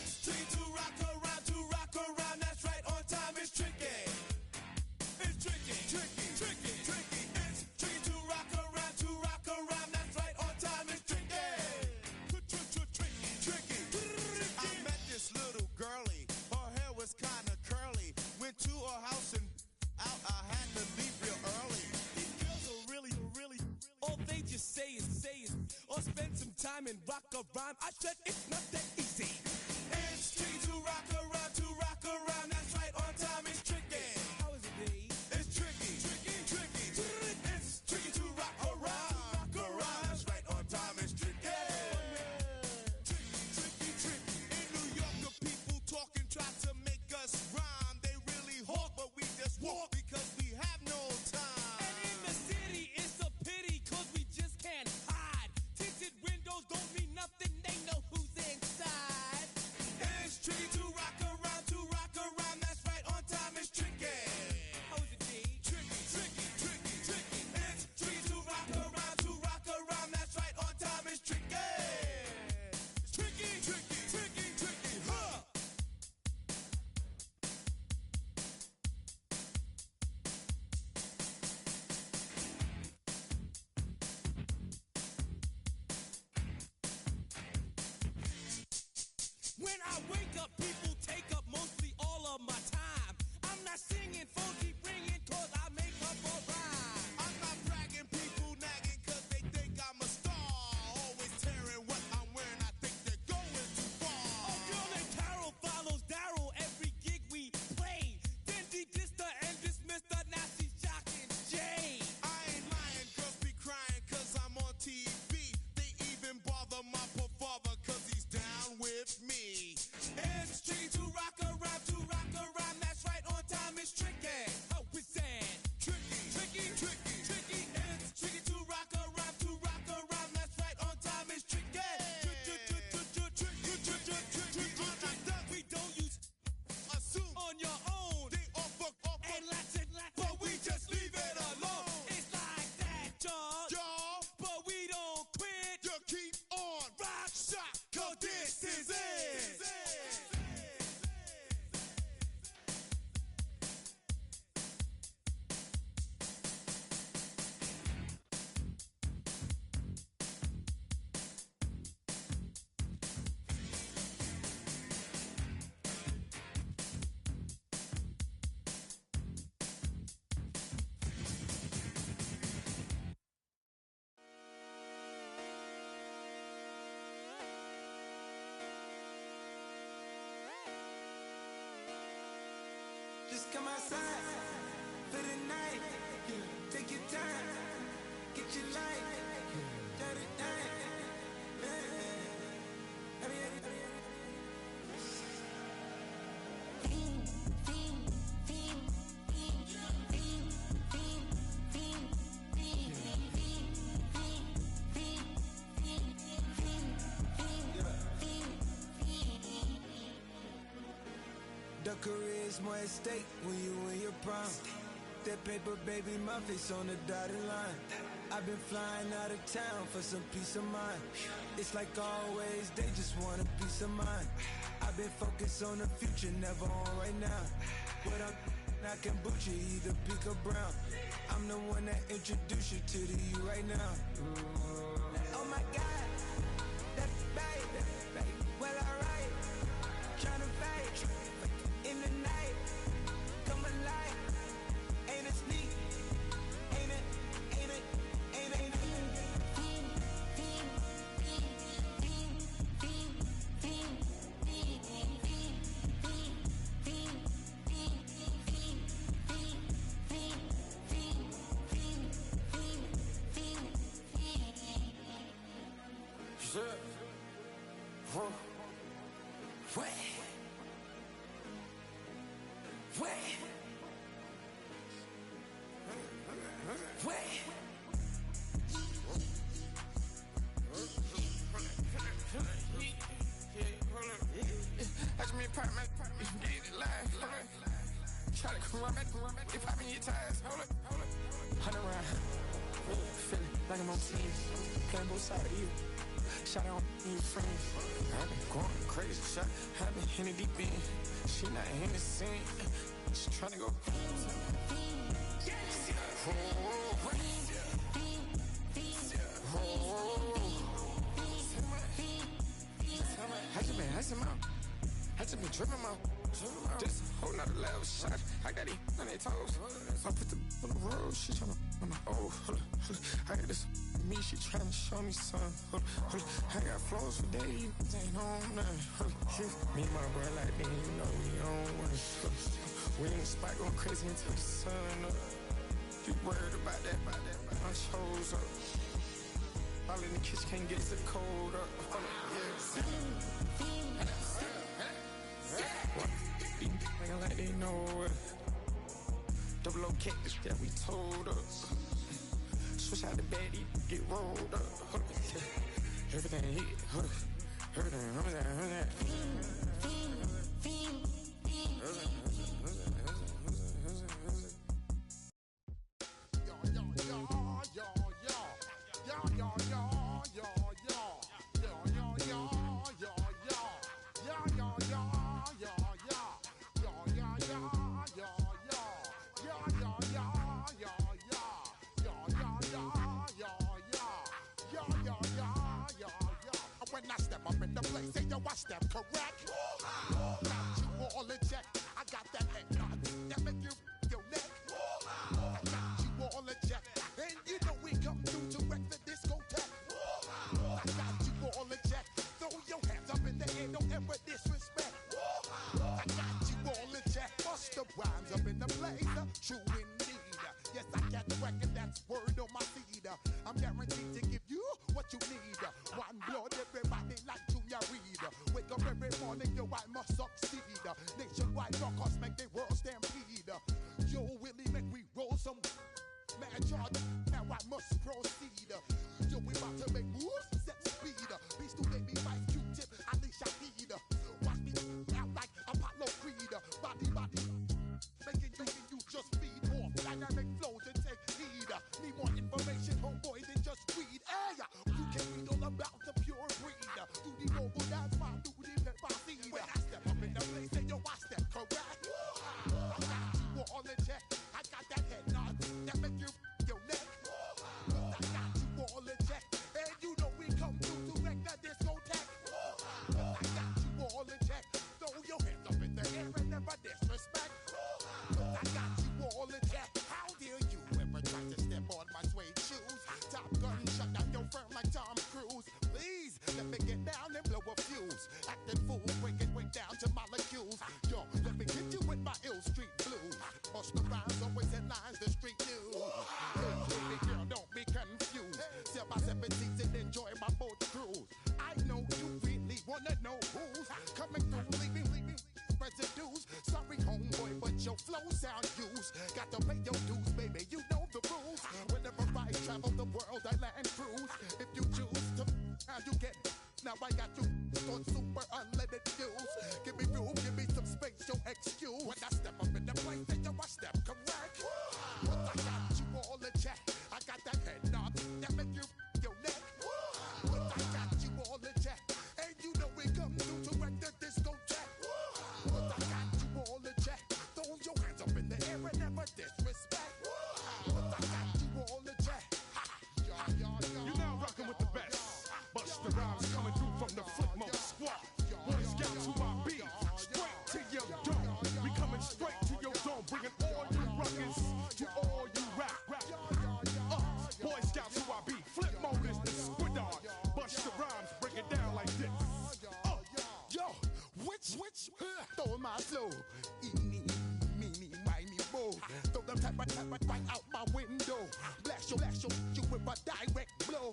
It's tricky to rock around. To rock around. That's right. On time. It's tricky. It's tricky. Tricky. Tricky. Tricky. It's tricky to rock around. To rock around. That's right. On time. It's tricky. Tricky. Tricky. I met this little girlie. Her hair was kind of curly. Went to her house and out. I had to leave real early. These girls are really, all they just say is, or spend some time and rock a rhyme. I said it's not that easy. It's tricky to rock around. To rock around. That's right. On time. It's tricky. How is it, Dave? It's tricky. Tricky. It's tricky to rock around. That's right. On time. It's tricky. Tricky. In New York, the people talking try to make us rhyme. They really hawk, but we just walk because we have no time. And in the city, it's a pity, 'cause we just can't hide. Tinted windows don't mean nothing, they know who's inside. Just come outside for the night. Take your time, get your life. Dirty night. The career's more at stake when you in your prime. That paper, baby, my face on the dotted line. I've been flying out of town for some peace of mind. It's like always, they just want a peace of mind. I've been focused on the future, never on right now. But I can boot you either pink or brown. I'm the one that introduced you to the you right now. Oh my God, that babe, well alright. Tryna fight in the night, come alive. Ain't it sneak? Ain't it? Try to come run back, they popping your tires. Hold up. 100 round, feeling like I'm on team. Playing both sides of you. Shot on your friends. I've been going crazy. Shot, I've been in the deep end. She not in the scene. She tryna go. I just been tripping out. This whole nother level shot. I got it on their toes. I put the on the road. She tryna hold up. I got this me. She tryna show me something. Hold up. I got flows for days. Ain't on nothing. Me and my bro like they ain't know we on one. We in the spot going crazy until the sun up. You worried about that? My chose up. All in the kitchen can't get the cold up. Nigga like they know it. Double O cactus that we told us. Switch out the baddie, get rolled up. Everything hit, everything. When I step up in the place, say yo, I step correct. Got you all in check. I got that head nod that make you your neck. I got you all in check, and you know we come through to wreck the discotheque. I got you all in check. Throw your hands up in the air, don't ever disrespect. I got you all in check. Bust the rhymes up in the place, true indeed. Yes, I got the record, that's word on my seed. I'm guaranteed to give you what you need. One blood, everybody like Junior Reed. Wake up every morning, yo, I must succeed. Nationwide rockers make the world stampede. Yo, Willie, make we roll some mad charge. Now I must proceed. Yo, we about to make moves, set speed. Beast to baby, Vice Q-Tip, Ali Shaheed. Watch me out like Apollo Creed. Body, making you just feed more. your flow sound used. Got to pay your dues, baby, you know the rules. Whenever I travel the world, I land cruise. If you choose to, how you get. Now I got you on super unleaded views. Give me room, give me some space, your excuse. When I step up in the place, then you I step correct. But I got you all in check. I got that head nod that make you your neck. But I got you all in check. And you know we come through to wreck the discotheque. But I got you all in check. Throw your hands up in the air and never disrespect. But I got you all in check. You're now rocking with the best. Busta Rhymes coming through from the flip mode squad. Boy Scouts who I be, straight to your dome. We coming straight to your dome, bringing all you rockers to all you rap. Boy Scouts who I be, flip mode is the squid on. Busta Rhymes break it down like this. Yo, which, throw my flow. Eeny, meeny, miny, mo. Throw them type right out my window. Blast you with a direct blow.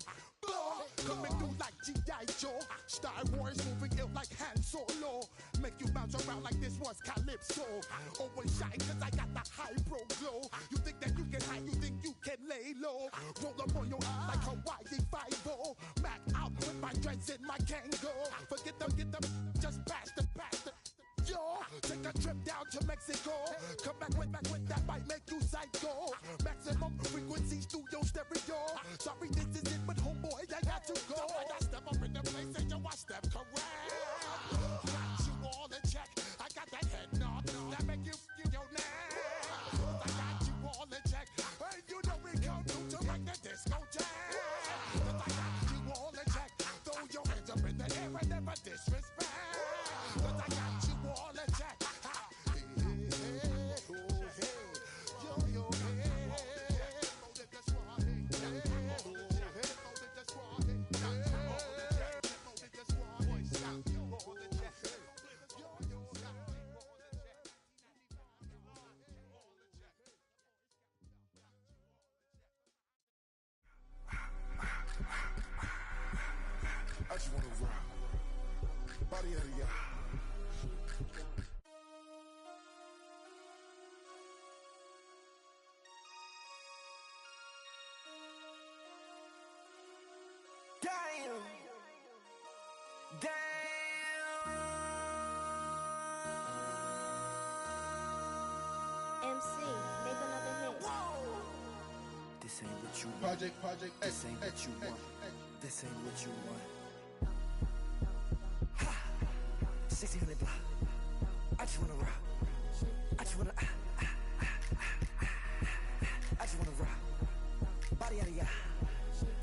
Coming through like G.I. Joe. Star Wars moving ill like Han Solo. Make you bounce around like this was Calypso. Always shine cause I got the high pro glow. You think that you can hide, you think you can lay low. Roll up on your eye like Hawaii 5-0. Mac out with my dreads in my Kango. Forget them, get them, just pass the. Yo, take a trip down to Mexico. Come back with that might make you psycho. Maximum frequencies through your stereo. Sorry, this is it, but homeboy, I got to go. I step up in the place and yo, I step correct. Got you all in check. I got that head nod that make you your neck. I got you all in check. And you know we come through to make the disco jack. I got you all in check. Throw your hands up in the air and never disrespect. I got you all in check. I just wanna rock. Body out of y'all. Damn. MC, make another hit. This ain't what you want. Project This ain't what you want. This ain't what you want. Ha! 1600 block. I just wanna rock. I just wanna I just wanna rock. Body out of ya.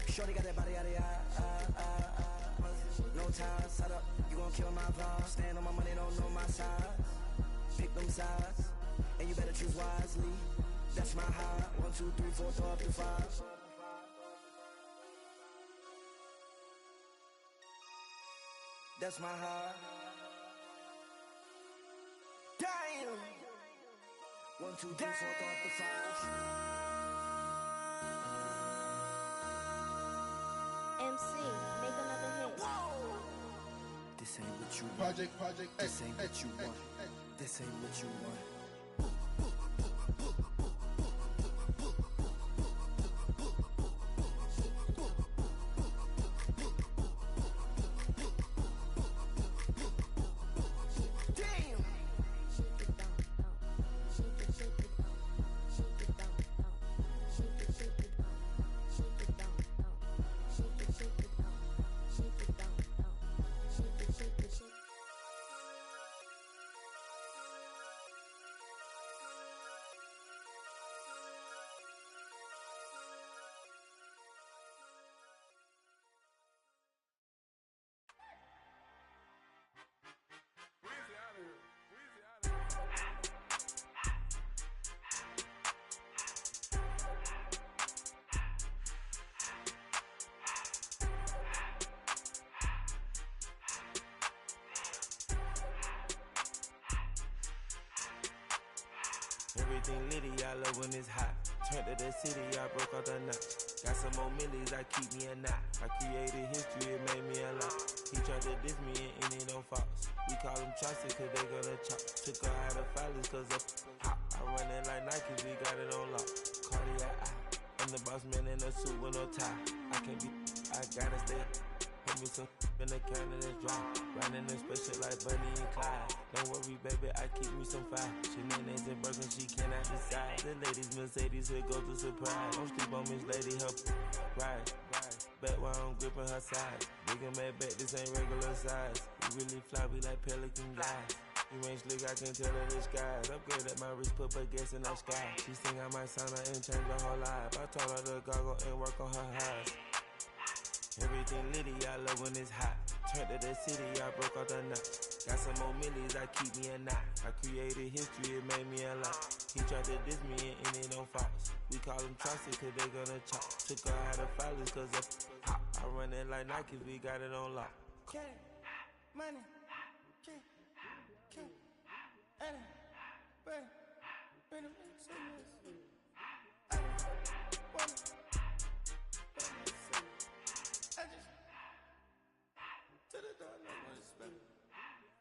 Shorty got that body out of ya. No time, set up. You gon' kill my vibe. Stand on my money, don't know my size. Pick them sides, and you better choose wisely. That's my high. 1, 2, 3, 4, throw up to 5. That's my high. Damn. 1, 2, 3, 4, throw up to 5. MC, make another hit. This ain't what you want. Project This ain't what you want. This ain't what you want. Everything litty, I love when it's hot. Turned to the city, I broke out the notch. Got some more millies, I keep me a knot. I created history, it made me a lot. He tried to diss me and it don't false. We call them Chaucer cause they gonna chop. Took her out of filers cause of hot. I run it like Nike, we got it on lock. Cardiac eye. I'm the boss man in a suit with no tie. I can't be, I gotta stay. Put me some in the can of that's dry. Riding in special like Bunny and Clyde. Don't worry, baby, I keep me some fire. Shenanigans and Birkin, she cannot decide. The ladies Mercedes here go to surprise. Don't sleep on Miss Lady, help ride. Back while I'm gripping her side. Big and mad back, this ain't regular size. We really fly, we like pelican guys. You ain't slick, I can tell her the skies. Upgrade at my wrist, put her gas in the sky. She think I might sign her and change her whole life. I told her to goggle and work on her highs. Everything litty, I love when it's hot. Turned to the city, I broke out the notch. Got some more millies, I keep me a knot. I created history, it made me a lot. He tried to diss me and it don't false. We call them Chaucer cause they gonna chop. Took her out of filers cause of hot. I run it like Nike, we got it on lock. Money, money,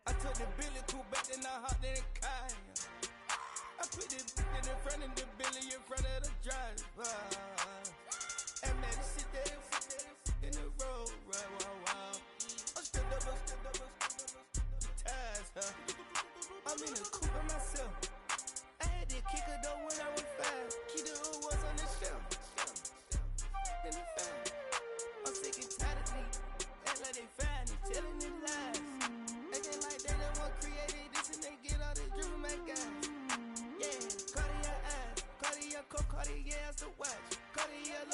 I took the Billy cool back and I hopped in the car. I put the in front of the Billy in front of the driver. And man, sit there in the road, right, wow. I stood up, the tires, huh? I'm in the coupe by myself. I had to kick her though when I was 5. Keep the old ones on the shelf. In the fan. I'm sick and tired of me. Act like they find it, telling them lies. Acting like they the one created this and they get all this driven my guys. Yeah, Cartier eyes, Cartier coat, Cartier ass to watch. Cartier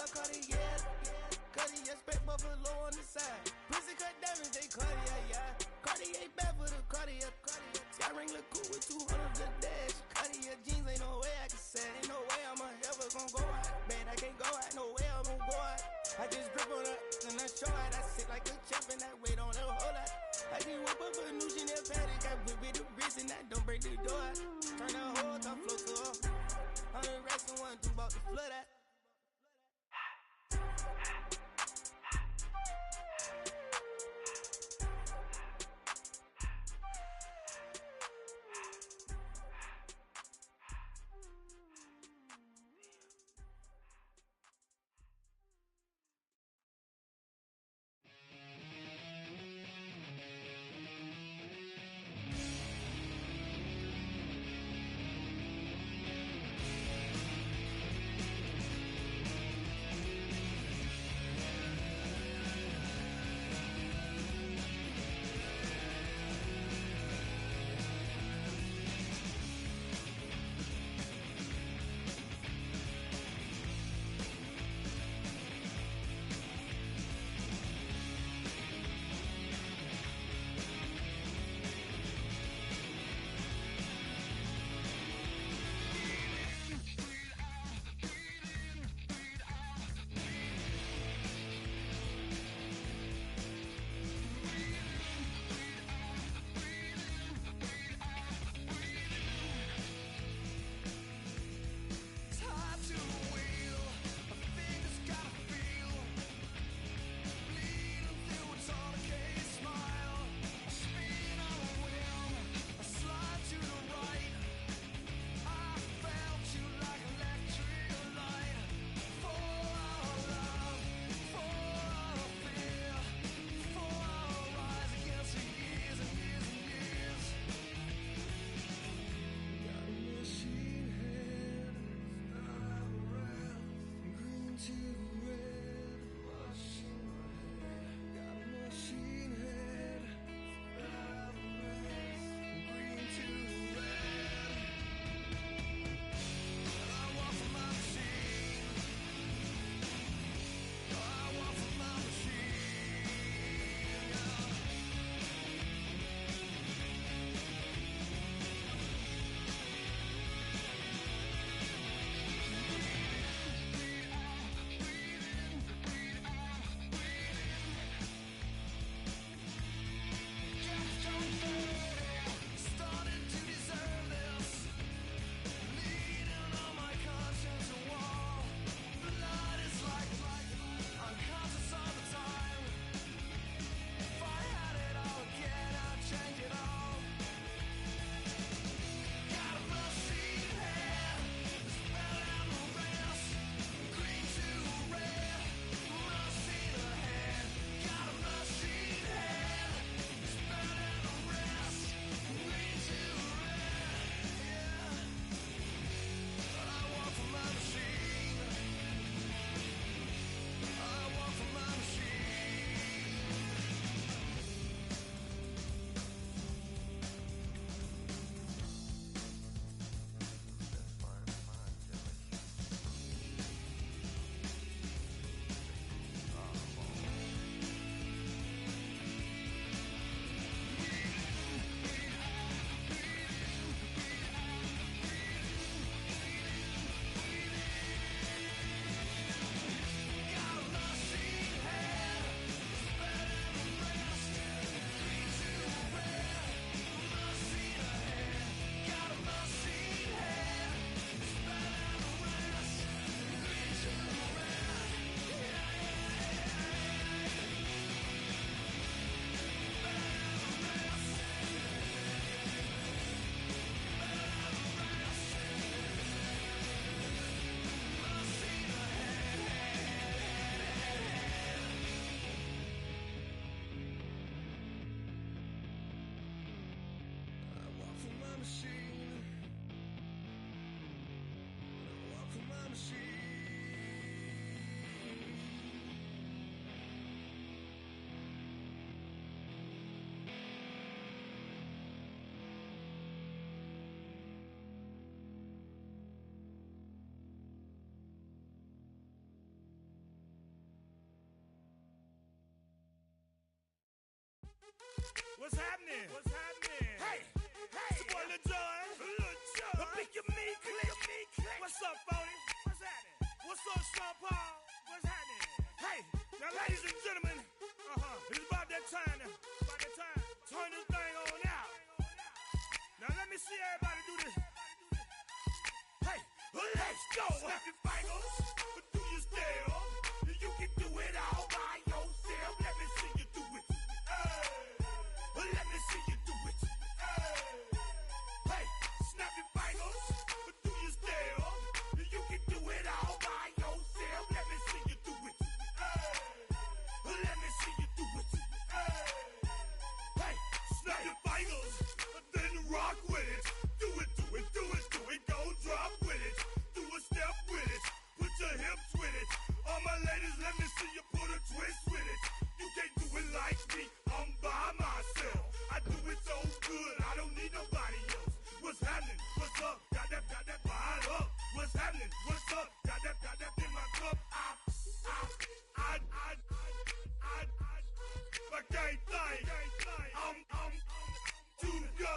What's happening? What's happening? Hey, it's your boy Lil Jon. A pick your me click. What's up, Phony? What's happening? What's up, Sean Paul? What's happening? Hey, now ladies and gentlemen, it's about that time now. About that time. Turn this thing on out. Now let me see everybody do this. Hey, let's go. Snap your fingers, but do you still? You can do it all by yourself. Let me see you do it. Let me see you do it. Hey, snap your fingers, but do you still? You can do it all by yourself. Let me see you do it. Let me see you do it. Hey, snap your fingers, then rock with it. Do it, do it, do it, do it. Go drop with it. Do a step with it. Put your hips with it. All my ladies, let me see you put a twist with it. You can't do it like me. I'm by myself. I do it so good. I don't need nobody else. What's happening? What's up? Got that bottle up. What's happening? What's up? Got that in my cup. I can't think. I'm too go.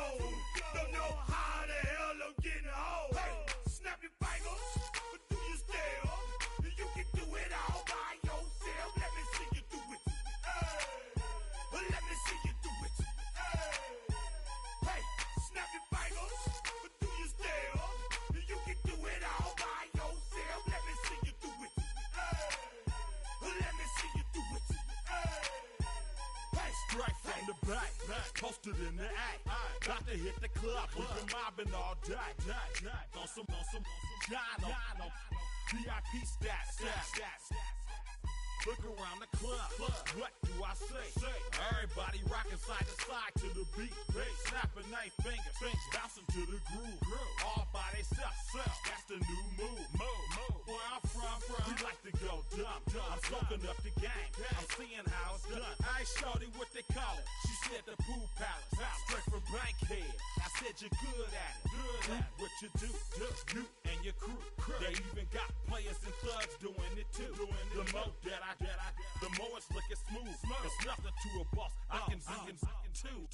Don't know how the hell I'm getting home. Hey, snap your fingers, but do you still? You can do it all by yourself. Let me see you do it. Let me see you do it. Hey, snap your fingers, but do you still? You can do it all by yourself. Let me see you do it. Let me see you do it. Hey, straight from the back, posted in the act. Got to hit the club. We've been mobbing all day. On some John, VIP stats. Look around the club. What do I say? Everybody rocking side to side to the beat. Snapping their fingers, bouncing to the groove. All by themselves. That's the new move. Where I'm from, we like to go dumb. I'm soaking up the game. I'm seeing how it's done. I ain't shorty what they call it. She said the pool palace. Straight from Bankhead. I said you're good at it. What you do, you and your crew. They even got players and thugs doing it too. The more that the more it's looking smooth. It's nothing to a boss. I can two.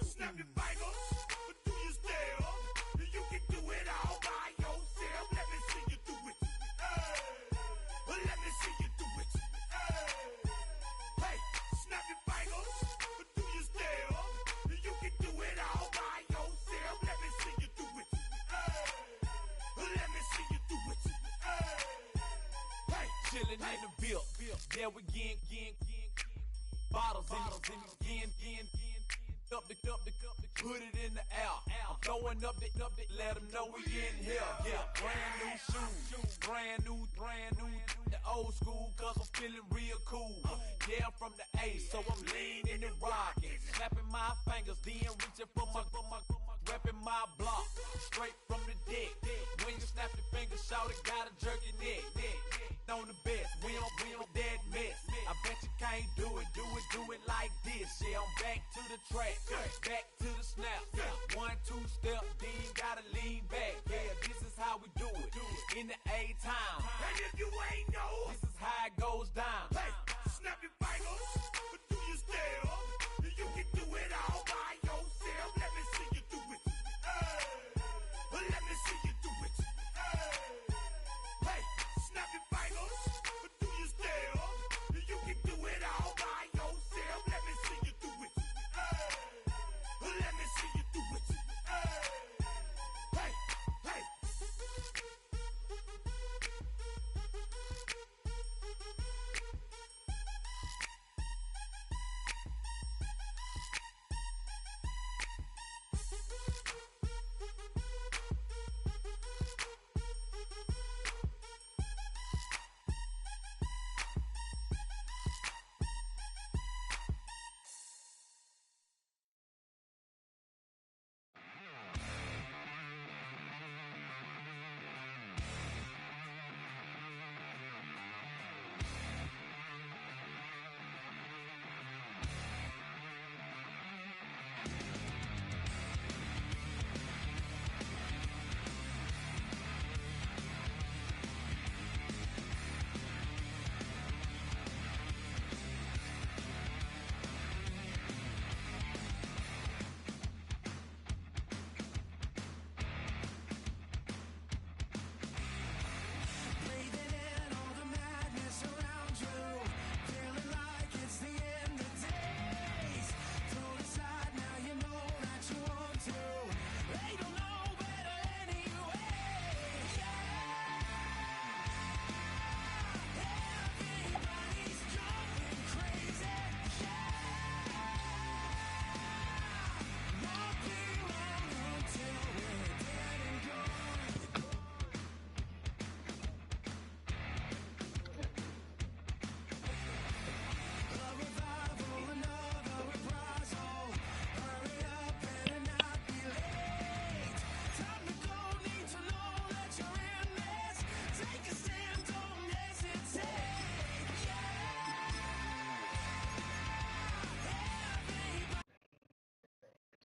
Snap your fingers, but do you still? You can do it all by yourself. Let me see you do it. Let me see you do it. Hey, snap your fingers, but do you still? You can do it all by yourself. Let me see you do it. Let me see you do it. Hey, chillin' in the bill. There we again. Bottles in again. Up the put it in the air. I'm throwing up the, let them know we in here. Yeah, brand new shoes, brand new. The old school, cause I'm feeling real cool. Yeah, I'm from the A, so I'm leaning and rocking. Snapping my fingers, then reaching for my repping my block. Straight from the deck. When you snap your fingers, shout it, gotta jerk your neck. On the best, we don't dead mess. I bet you can't do it like this. Yeah, I'm back to the track, back to the snap. 1, 2 step, then gotta lean back. Yeah, this is how we do it. In the A time,